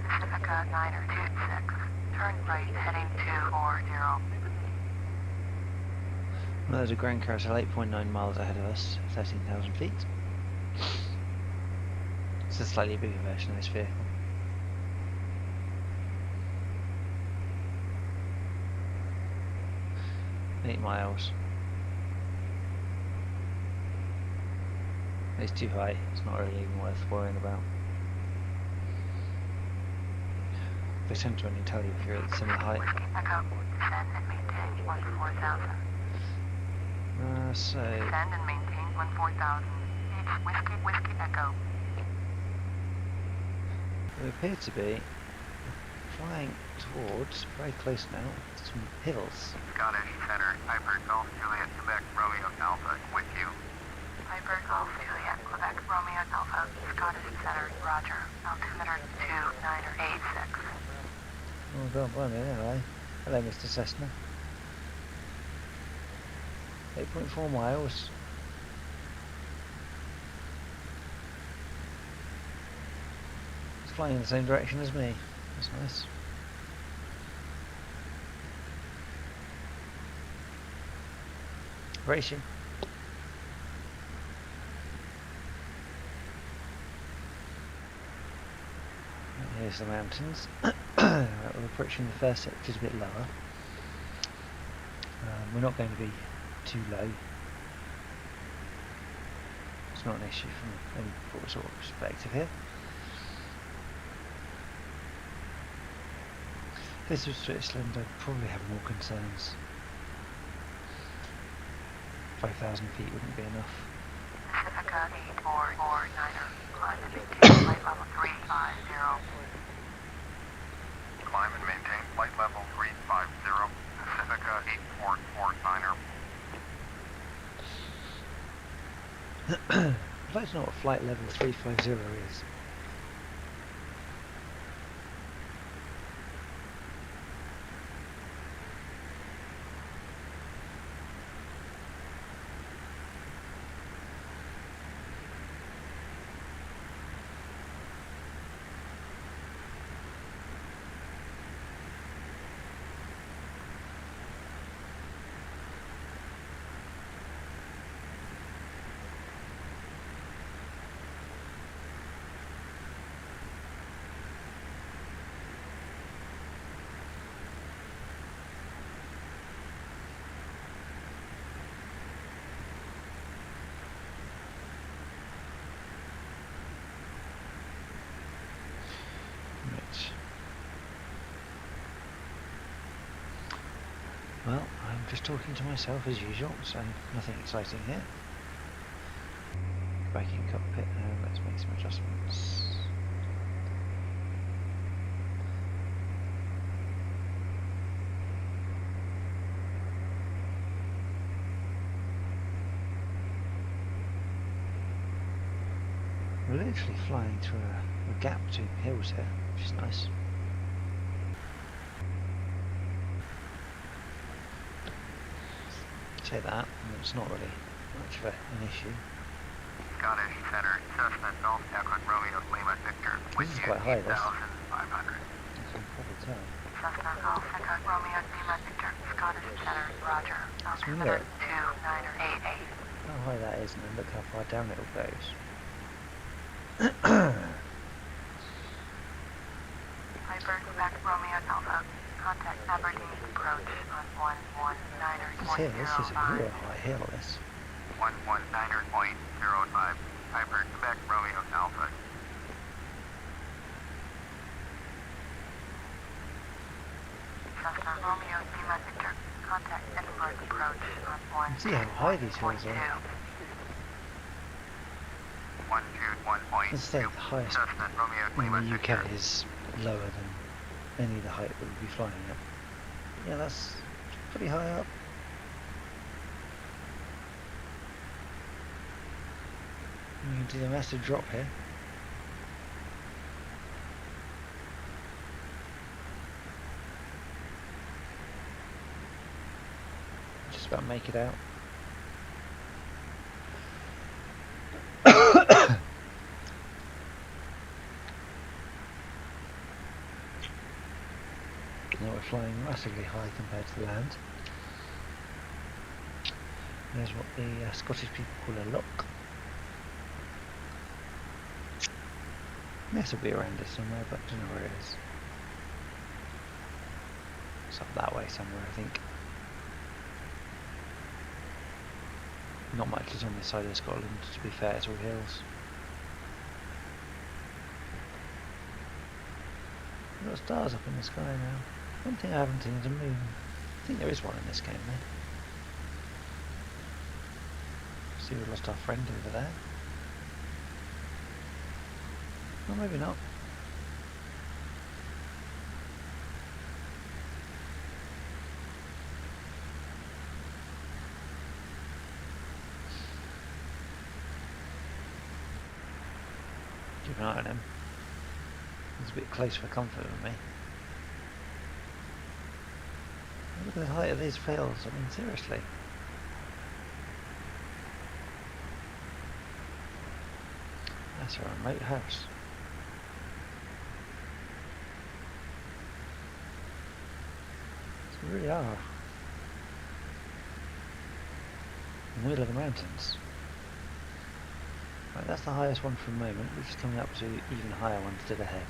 Pacifica 926. Turn right heading 240. Well, there's a Grand Carousel 8.9 miles ahead of us, 13,000 feet. It's a slightly bigger version of this vehicle. Eight miles. It's too high, it's not really even worth worrying about. They tend to only tell you if you're at a similar height. Whiskey Echo, descend and maintain 14,000. So Descend and maintain 14,000. Whiskey Echo. we appear to be flying towards, very close now, some hills. Scottish Center, Piper Golf, Juliet, Quebec, Romeo Alpha, with you. Piper Golf, Juliet, Quebec, Romeo Alpha, Scottish Center, Roger. Altimeter 2986. Oh god, blimey, there I. Hello, Mr. Cessna. 8.4 miles. It's flying in the same direction as me. That's nice. Racing. close to the mountains. We're approaching the first set, which is a bit lower. We're not going to be too low. It's not an issue from any sort of perspective here. If this was Switzerland, I'd probably have more concerns. 5,000 feet wouldn't be enough. Pacifica 8449er, climb and maintain flight level 350. Climb and maintain flight level 350. Pacifica 8449er. I'd like to know what flight level 350 is. Well, I'm just talking to myself as usual, so nothing exciting here. Back in cockpit now, let's make some adjustments. We're literally flying through a gap between hills here, which is nice. Say that, and it's not really much of an issue. Scottish Center, Cessna Golf Echo Romeo Lima Victor. This is quite high, this. 8,500. You can probably tell. Cessna Golf Echo Romeo Lima Victor, Scottish Center, Roger. Altimeter. 2988. How high that is, and then look how far down it all goes. Piper, Quebec, Romeo Alpha. Contact Aberdeen approach on 119er.05. This is a real high hill, this. 119er.05. Piper, Quebec, Romeo Alpha. Cessna Romeo Lima Victor. Contact Edinburgh approach on 1. See how high these hills are. 121.2. Let's say the highest Cessna Romeo Lima in the Victor. UK is lower than any of the height that we'd be flying at. Yeah, that's pretty high up. You can see the massive drop here. Just about make it out. Now we're flying massively high compared to the land. There's what the Scottish people call a lock. This will be around here somewhere, but I don't know where it is. It's up that way somewhere, I think. Not much is on this side of Scotland, to be fair, it's all hills. We've got stars up in the sky now. One thing I haven't seen is a moon. I think there is one in this game though. See, we lost our friend over there. Well, maybe not. Keep an eye on him. He's a bit close for comfort with me. Look at the height of these fields, I mean seriously. That's a remote house. So we really are in the middle of the mountains. Right, that's the highest one for the moment, which is coming up to even higher ones dead ahead.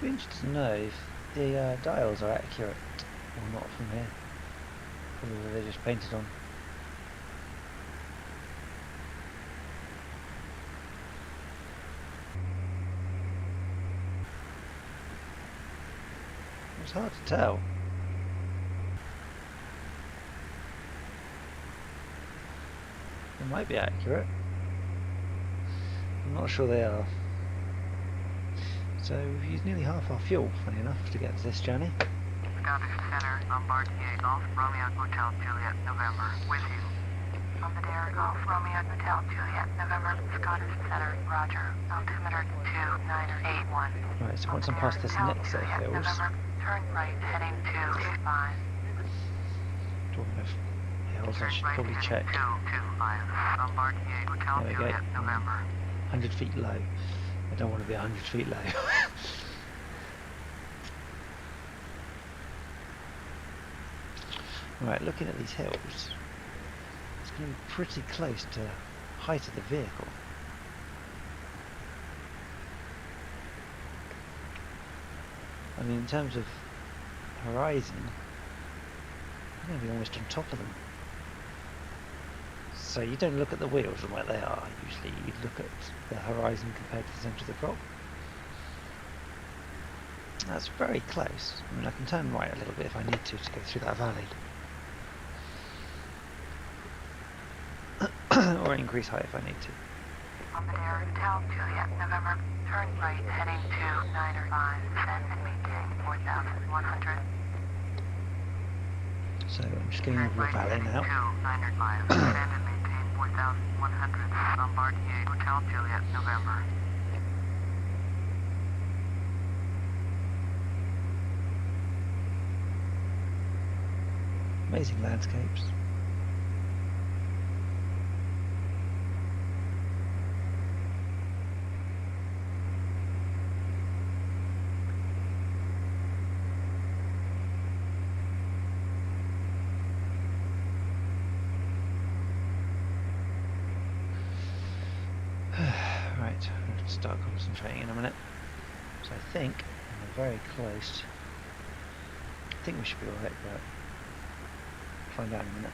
Be interested to know if the dials are accurate or not from here. Or whether they're just painted on. It's hard to tell. They might be accurate. I'm not sure they are. So we've used nearly half our fuel, funny enough, to get to this journey. Scottish Center, Bombardier Golf Romeo Hotel Juliet, November, with you. On the Derry Golf Romeo Hotel Juliet, November, Scottish Center, Roger, altimeter 2981. Right, so once I'm past this next set of hills, November, turn right, heading 225. talking of hills, I should probably check. 225, Bombardier Hotel There we go. Juliet, November. 100 feet low. I don't want to be 100 feet low. Right, looking at these hills, it's going to be pretty close to the height of the vehicle. I mean, in terms of horizon, I'm going to be almost on top of them. So you don't look at the wheels and where they are, usually you look at the horizon compared to the centre of the crop. That's very close. I mean, I can turn right a little bit if I need to go through that valley. Or increase height if I need to. On the Derry Hotel Juliet, November, turn right, heading 295, descend and maintain 4,100. So I'm just getting over a valley now. 295, descend and maintain 4,100, Bombardier Hotel Juliet, November. Amazing landscapes. Right, I'm going to start concentrating in a minute. So I think we're very close. I think we should be alright, but find out in a minute.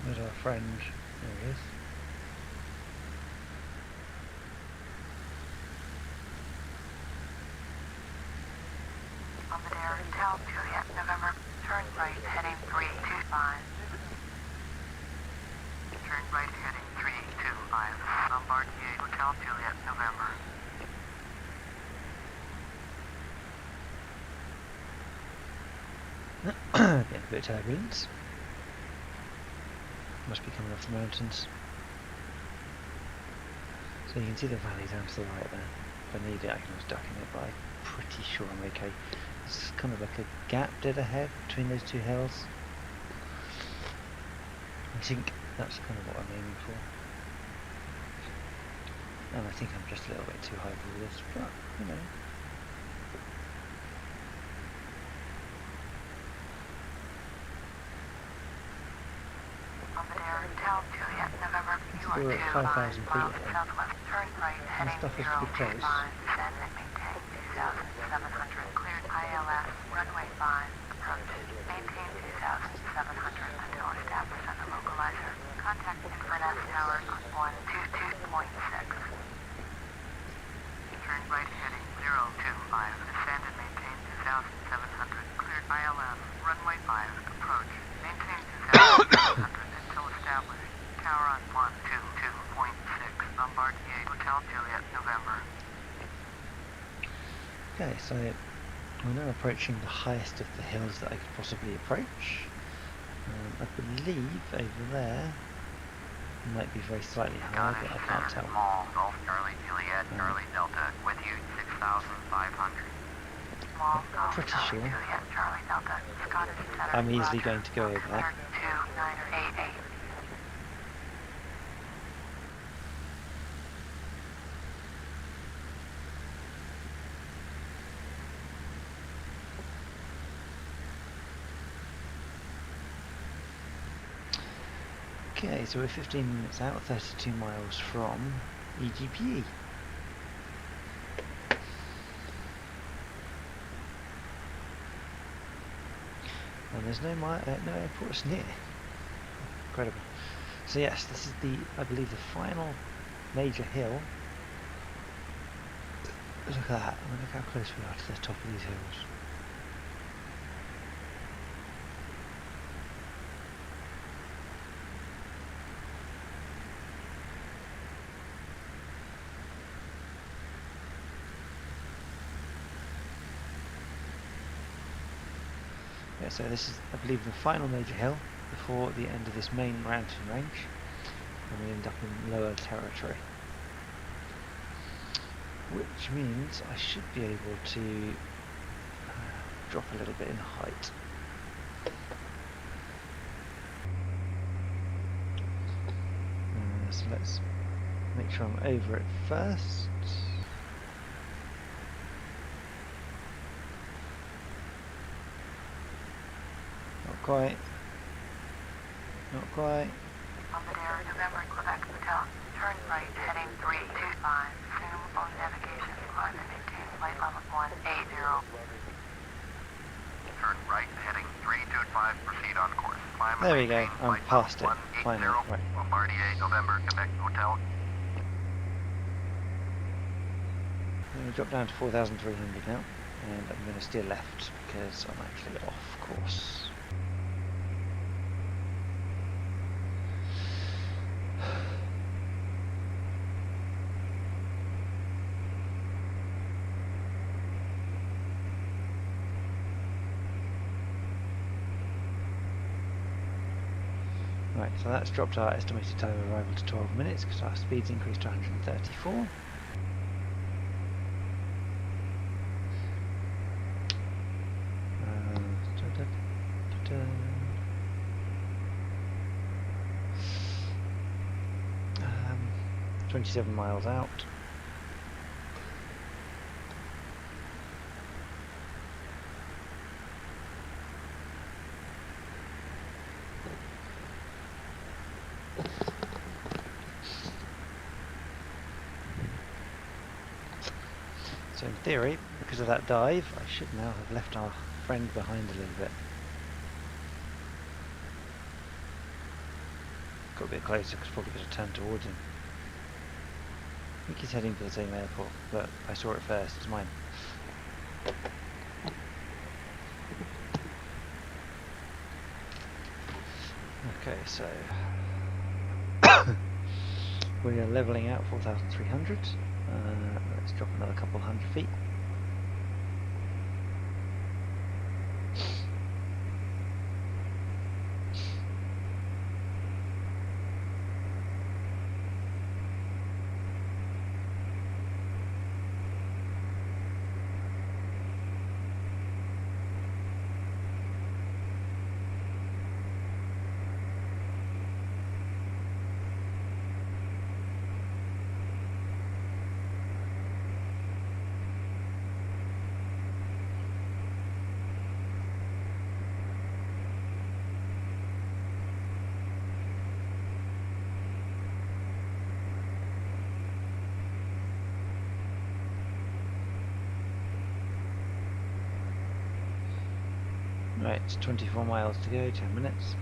There's our friend. There he is. On the Derry Hotel Juliet, November, turn right, heading 325. Turn right, heading 325, Bombardier Hotel Juliet, November. Getting a bit of turbulence. Must be coming off the mountains. So you can see the valley down to the right there. If I need it I can always duck in it, but I'm pretty sure I'm okay. It's kind of like a gap dead ahead between those two hills. I think that's kind of what I'm aiming for. And I think I'm just a little bit too high for this, but you know. On the Derry Hotel Juliet, November, you are We're at 5,000 feet miles here. southwest. Turn right, heading stuff is pretty close. 025, descend and maintain 2,700, cleared ILS, runway 5, approach, maintain 2,700 until established on the localizer. Contact Inverness Tower on 122.6. Turn right, heading 025, descend and maintain 2,700, cleared ILS, runway 5, approach, maintain 2,700 until established. Tower on 122.6, Bombardier Hotel Juliet, November. Okay, so we're now approaching the highest of the hills that I could possibly approach. I believe over there might be very slightly higher, but I can't tell. Small, Golf Charlie Juliet, Charlie Delta, with you, 6,500. Small Golf Pretty Charlie sure. Juliet, Charlie Delta, Scottish Center, I'm easily Roger, going to go over that. altimeter 2988. Okay, so we're 15 minutes out, 32 miles from EGPE. And there's no airports near. Incredible. So yes, this is I believe the final major hill. Look at that. I mean, look how close we are to the top of these hills. Yeah, so this is, I believe, the final major hill before the end of this main mountain range, and we end up in lower territory. Which means I should be able to drop a little bit in height. So let's make sure I'm over it first. Not quite. Not quite. On the Derry, November, Quebec Hotel. Turn right, heading 325. Zoom on navigation. Climb and maintain flight level 180. Turn right, heading 325, proceed on course. Climb and There we go, maintain I'm flight past it, level 180, finally, right. Bombardier, November, Quebec Hotel. I'm going to drop down to 4,300 now, and I'm going to steer left because I'm actually off course. Right, so that's dropped our estimated time of arrival to 12 minutes because our speed's increased to 134. Da, da, da, da. 27 miles out. So in theory, because of that dive, I should now have left our friend behind a little bit. Got a bit closer because probably could have turned towards him. I think he's heading to the same airport, but I saw it first, it's mine. Okay, so we are levelling out 4,300. Let's drop another couple hundred feet. Right, 24 miles to go, 10 minutes.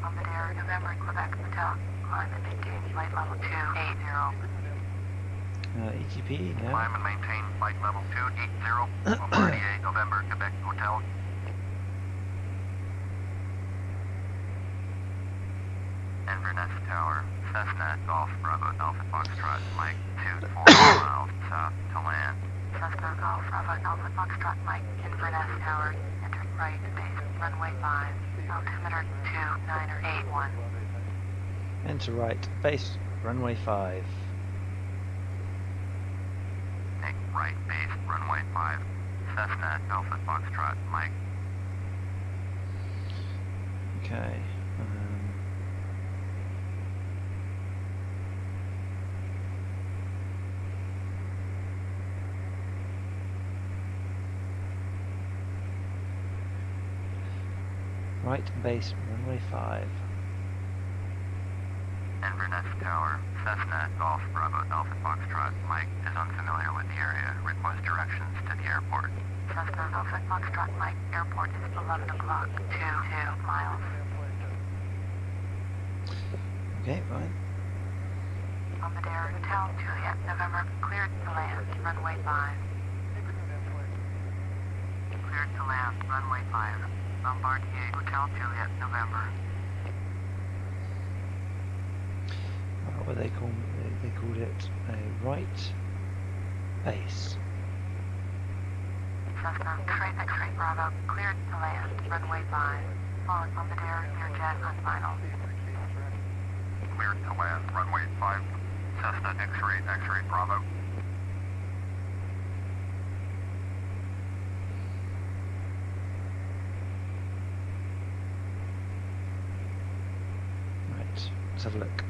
On the Derry, November, Quebec Hotel. Climb and maintain flight level 280. EGPE now. Climb and maintain flight level 280, Bombardier, November, Quebec Hotel. Inverness Tower, Cessna, Golf, Bravo, Alpha Foxtrot, Mike, 24 miles south to land. Cessna, Golf, Bravo, Alpha Foxtrot, Mike, Inverness Tower. Enter right, base, runway 5, altimeter 2981. Enter right, base, runway 5. Take right, base, runway 5. Cessna, Alpha Foxtrot, Mike. Okay. Right, base, runway 5. Inverness Tower. Cessna Golf Bravo Alpha Foxtrot. Mike is unfamiliar with the area. Request directions to the airport. Cessna Alpha Foxtrot Mike, airport is 11 o'clock, 2 miles. Okay, fine. On the Derry Hotel, Juliet, November, cleared to land, runway 5. Cleared to land, runway 5. Bombardier Hotel Juliet, November. What they called it a right base. Cessna X-ray Bravo, cleared to land, runway 5. Followed on the Derry Learjet on final. Cleared to land, runway 5. Cessna X-ray Bravo. Right, let's have a look.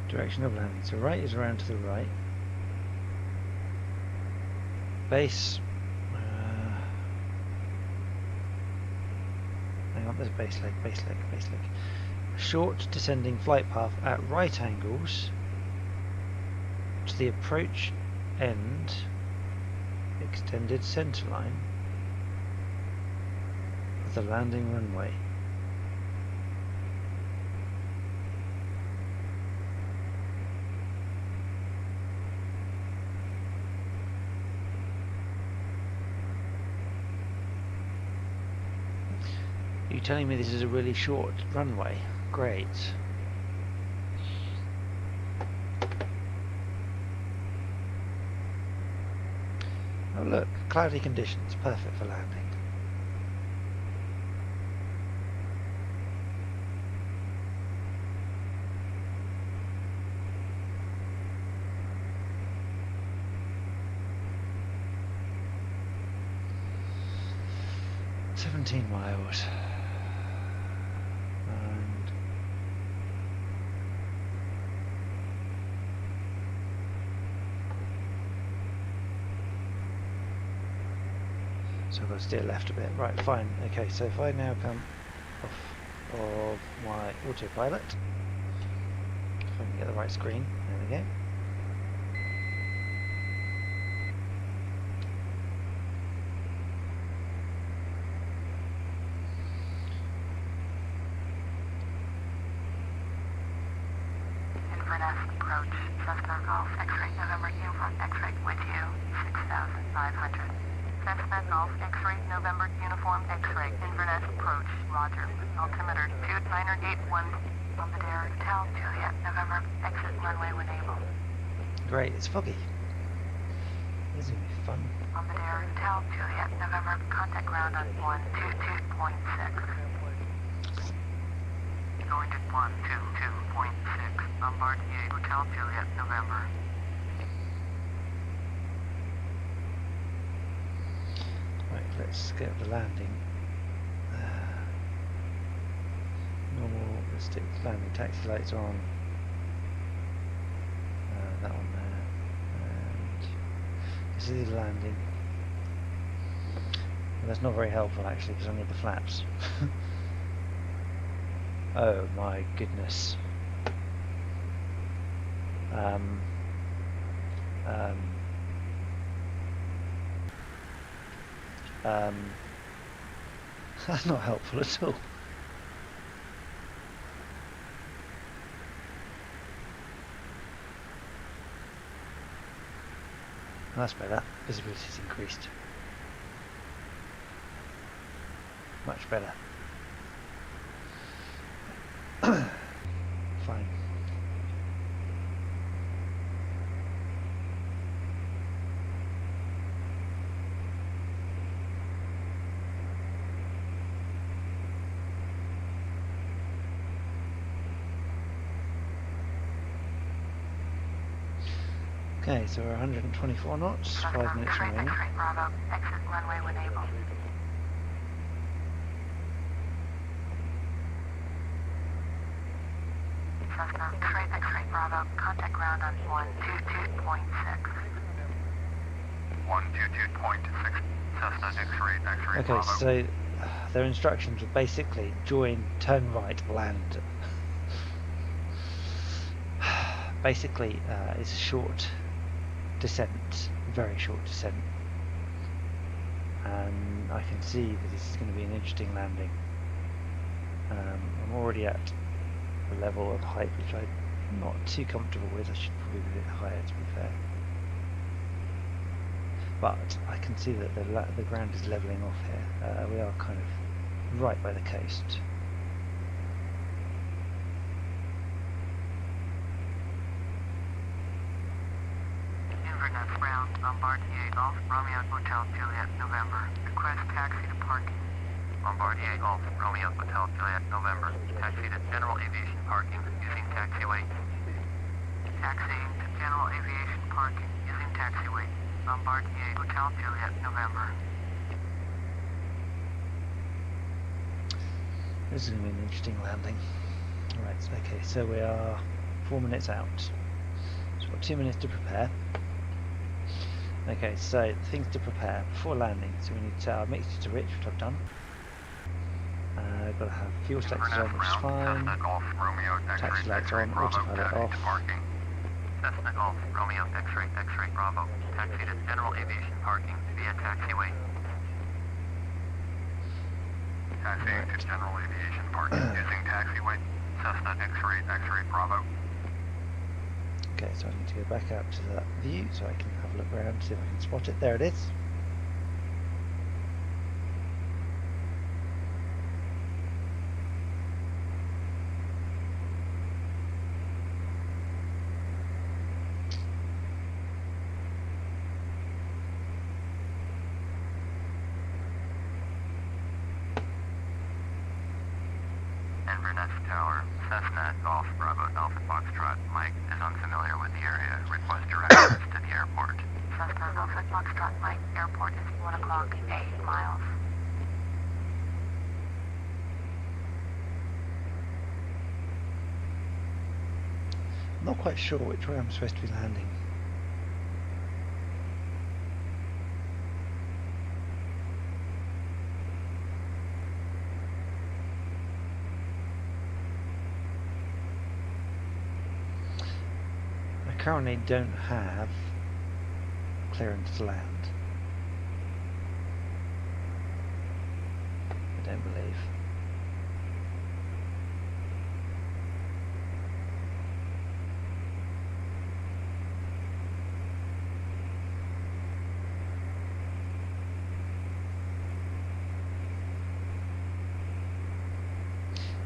Direction of landing. So right is around to the right. Base. Hang on, there's base leg. Short descending flight path at right angles to the approach end, extended centerline of the landing runway. You're telling me this is a really short runway? Great. Oh look, cloudy conditions, perfect for landing. "17 miles. And so I've got to steer left a bit. Right, fine. Okay, so if I now come off of my autopilot, if I can get the right screen, there we go. Inverness approach, Cessna Golf X-ray November Uniform X-ray with you, 6,500. Cessna Golf X-ray November Uniform X-ray Inverness approach, Roger. Altimeter 2981 on the Derry Hotel, Juliet, November, exit runway when able. Great, it's foggy. This is going to be fun. On the Derry Hotel, Juliet, November, contact ground on 122.6. Going to 122.6. Bombardier Hotel Juliet, November. Right, let's get the landing. Normal, let's stick landing taxi lights on. That one there. And this is the landing. Well, that's not very helpful actually because I need the flaps. Oh my goodness. That's not helpful at all. That's better. Visibility's increased. Much better. Fine. Okay, so we're 124 knots, 5 minutes remaining. X-ray Bravo, exit runway when able. Cessna X-ray Bravo, contact ground on 122.6. 122.6. Cessna X-ray Okay, Bravo. so their instructions were basically join, turn right, land. Basically, it's a short descent, very short descent, and I can see that this is going to be an interesting landing. I'm already at a level of height which I'm not too comfortable with. I should probably be a bit higher, to be fair. But I can see that the ground is levelling off here. We are kind of right by the coast. Inverness ground, Bombardier Golf, Romeo Hotel Juliet, November. Request taxi to parking. Bombardier Golf, Romeo Hotel Juliet, November. Taxi to General Aviation Parking using taxiway. Taxiing to General Aviation Parking using taxiway. Bombardier Hotel Juliet, November. This is going to be an interesting landing. Right, okay, so we are 4 minutes out. So we've got 2 minutes to prepare. Okay, so things to prepare before landing. So we need to set our mixture to rich, which I've done. Got to have fuel selectors on, which is fine. Cessna Golf, Romeo Taxi X-ray lights on, Bravo, autopilot taxi off. to parking. Cessna Golf, Romeo X-ray Bravo, taxi to General Aviation Parking via taxiway. Taxiing to General Aviation Parking using taxiway. Cessna X-ray Bravo. Okay, so I need to go back out to that view so I can have a look around, see if I can spot it. There it is. Inverness Tower, Cessna Golf Bravo Alpha Foxtrot. Mike is unfamiliar with the area. Request directions to the airport. Cessna Alpha Foxtrot Mike, airport is 1 o'clock, 8 miles. I'm not quite sure which way I'm supposed to be landing. I currently don't have clearance to land. I don't believe.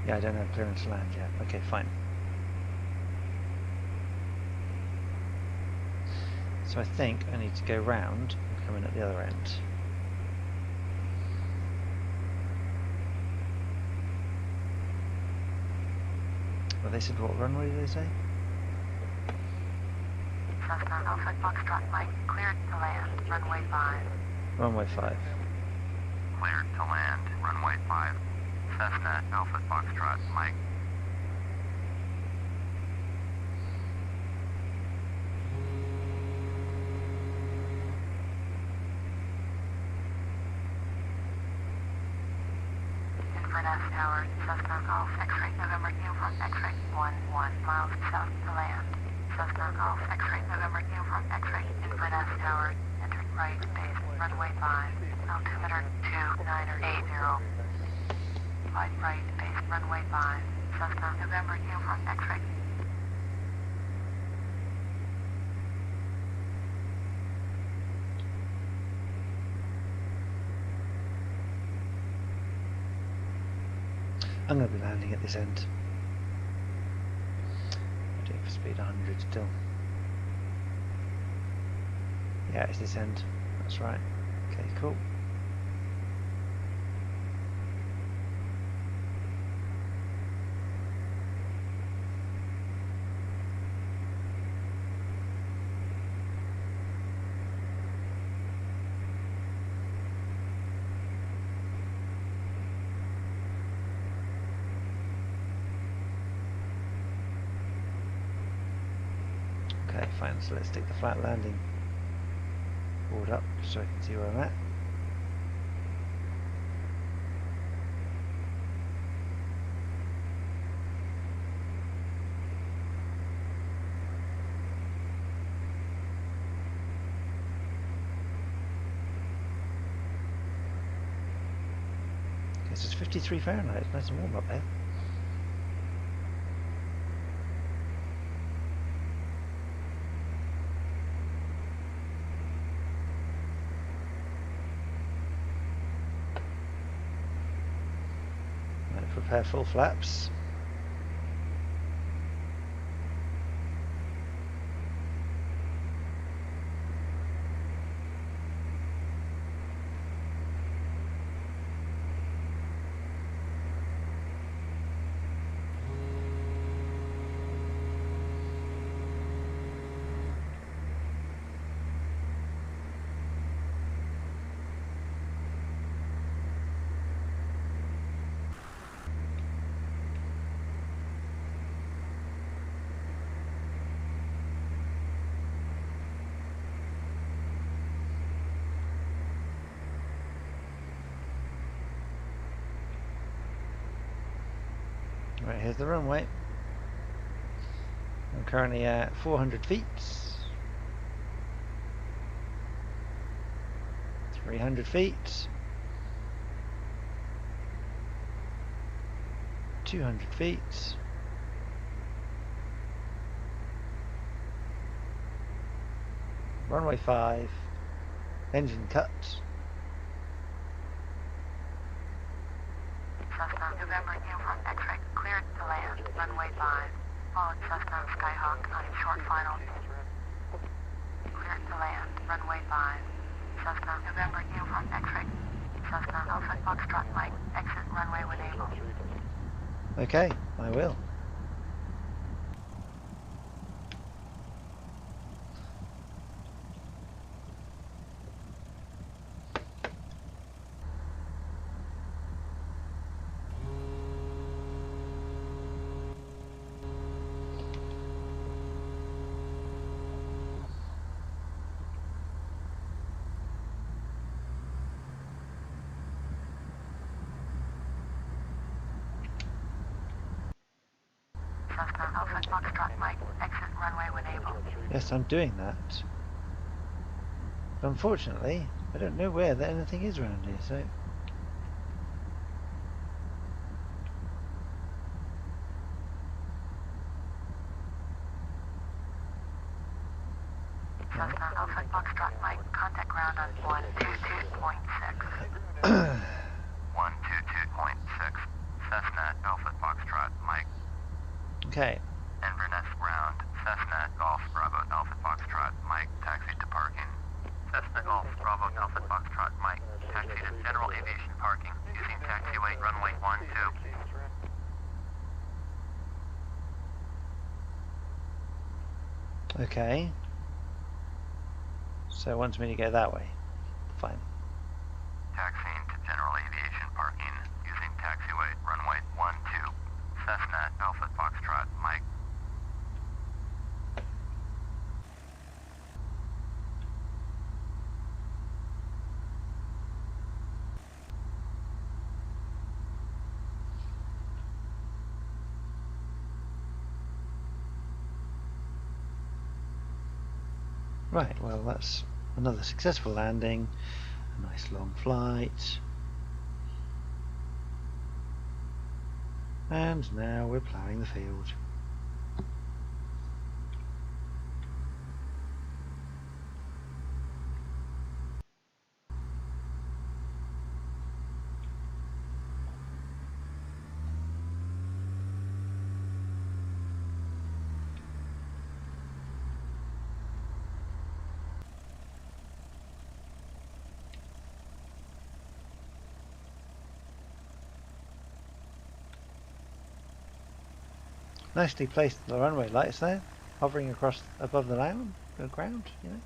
Yeah, I don't have clearance to land yet. Okay, fine. So I think I need to go round and come in at the other end. Well, they said what runway did they say? Cessna Alpha Foxtrot Mike, cleared to land, runway 5. Runway 5. Cleared to land, runway 5. Cessna Alpha Foxtrot Mike. Inverness Tower, Cessna Golf X-ray November Uniform X-ray 11 miles south to land. Cessna Golf X-ray November Uniform X-ray Inverness Tower, entered right base, runway 5, altimeter 2980. Wide right base, runway 5, Cessna November Uniform X-ray. I'm going to be landing at this end. I'm doing for speed 100 still. Yeah, it's this end. That's right. Okay, cool. Okay, fine, so let's stick the flat landing board up so I can see where I'm at. Okay, so it's 53 Fahrenheit, it's nice and warm up there. Prepare full flaps. Right, here's the runway. I'm currently at 400 feet. 300 feet. 200 feet. Runway 5. Engine cut. Cessna November Uniform X-ray cleared to land, runway 5. Followed Cessna Skyhawk on short final. Cleared to land, runway 5. Cessna November Uniform X-ray. Cessna Alpha Foxtrot Mike, exit runway when able. Okay, I will. Cessna Alpha Foxtrot Mike, exit runway when able. Yes, I'm doing that. But unfortunately, I don't know where that anything is around here, so... Cessna Alpha Foxtrot Mike, contact ground on 122.6. 122.6. Cessna Alpha Foxtrot Mike. Okay. Inverness ground. Cessna Golf Bravo Alpha Foxtrot Mike. Taxi to parking. Cessna Golf Bravo Alpha Foxtrot Mike. Taxi to general aviation parking using taxiway runway 12. Okay. So it wants me to go that way. Fine. Taxiing to general aviation parking using taxiway runway 12. Cessna Alpha Foxtrot Mike. Right, well that's another successful landing. A nice long flight. And now we're ploughing the field. Nicely placed the runway lights there, hovering across above the ground, you know.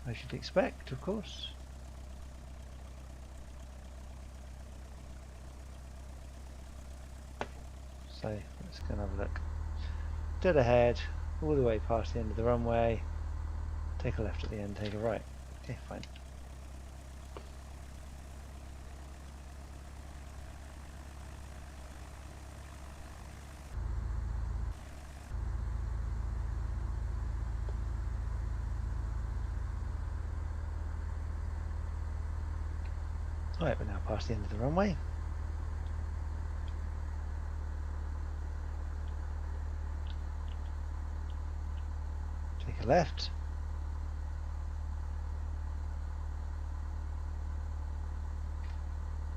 I should expect, of course. So let's go and have a look. Dead ahead, all the way past the end of the runway, take a left at the end, take a right. Okay, fine. Right, we're now past the end of the runway. Take a left.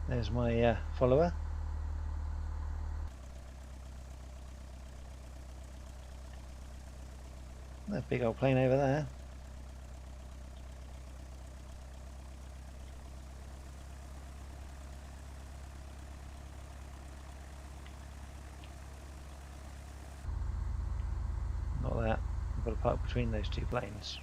There's my follower. That big old plane over there. Not that. I've got to park between those two planes.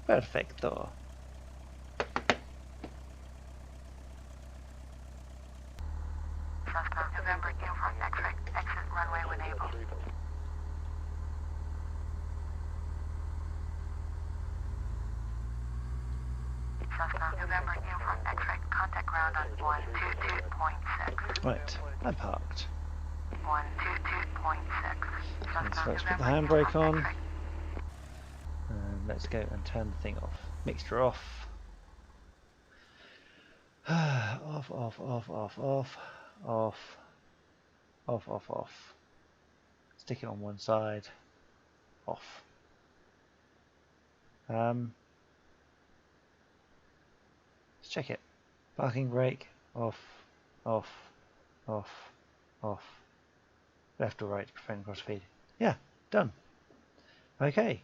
Perfecto. Cessna November Uniform X-ray, exit runway when able. Cessna November Uniform X-ray, contact ground on 122.6. Right, I parked. 122.6. So let's put the handbrake on. And let's go and turn the thing off. Mixture off. Off, off, off, off, off, off, off, off, off. Stick it on one side. Off. Let's check it. Parking brake. Off, off, off, off. Left or right to prevent crossfeed. Yeah, done. Okay.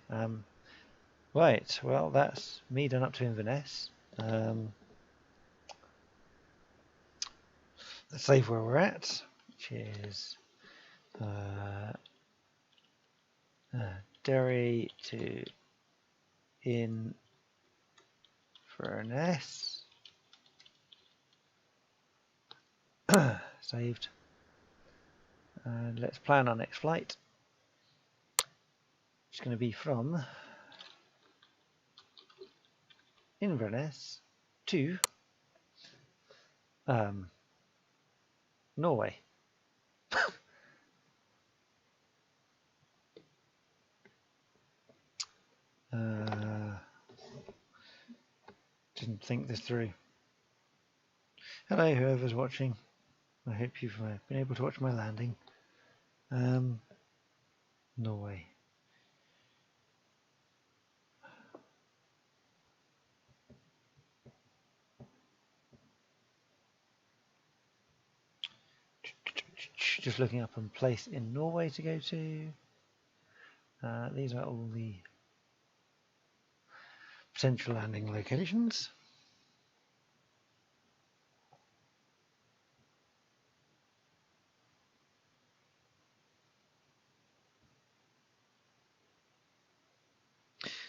Right. Well, that's me done up to Inverness. Let's save where we're at, which is Derry to Inverness. Saved. And let's plan our next flight. It's going to be from Inverness to Norway. Didn't think this through. Hello, whoever's watching. I hope you've been able to watch my landing. Norway. Just looking up a place in Norway to go to. These are all the potential landing locations.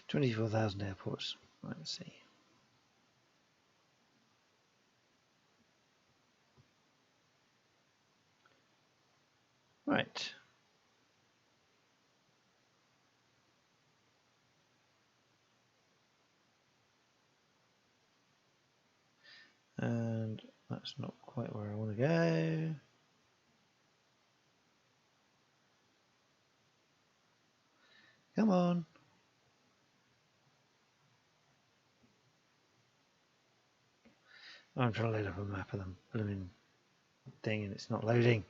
$24,000 airports. Right, let's see. Right. And that's not quite where I want to go. Come on. I'm trying to load up a map of the blooming thing and it's not loading.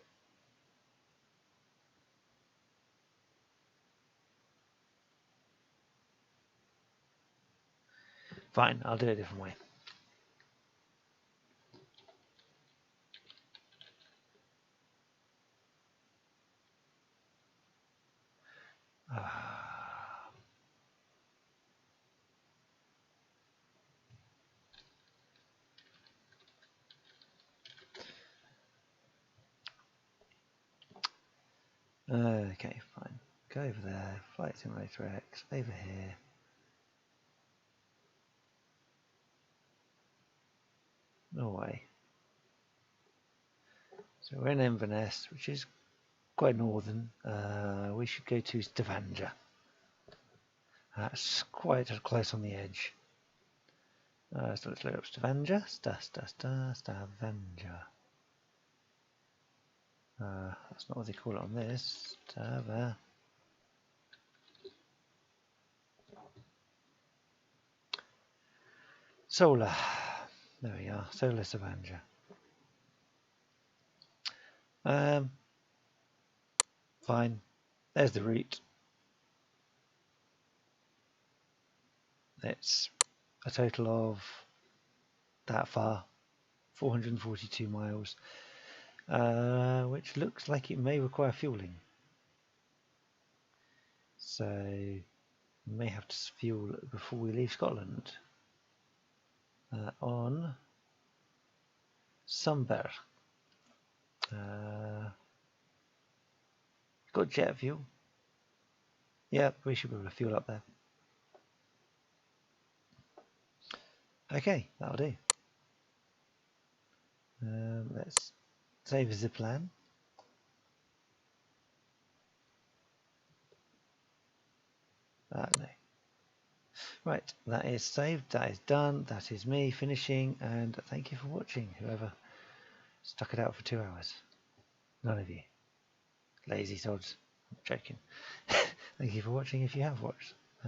Fine, I'll do it a different way. Okay, fine. Go over there. Flight Simulator X. Over here. Norway. So we're in Inverness, which is quite northern. We should go to Stavanger. That's quite close on the edge. So let's look up Stavanger. Stavanger. That's not what they call it on this. Solar. There we are. Solar Stavanger. Fine. There's the route. It's a total of that far, 442 miles, which looks like it may require fueling. So we may have to fuel before we leave Scotland. On Sunbear. Got jet fuel. Yeah, we should be able to fuel up there. Okay, that'll do. Let's save as a plan. No. Right, that is saved, that is done, that is me finishing, and thank you for watching, whoever stuck it out for 2 hours. None of you. Lazy sods. I'm joking. Thank you for watching if you have watched.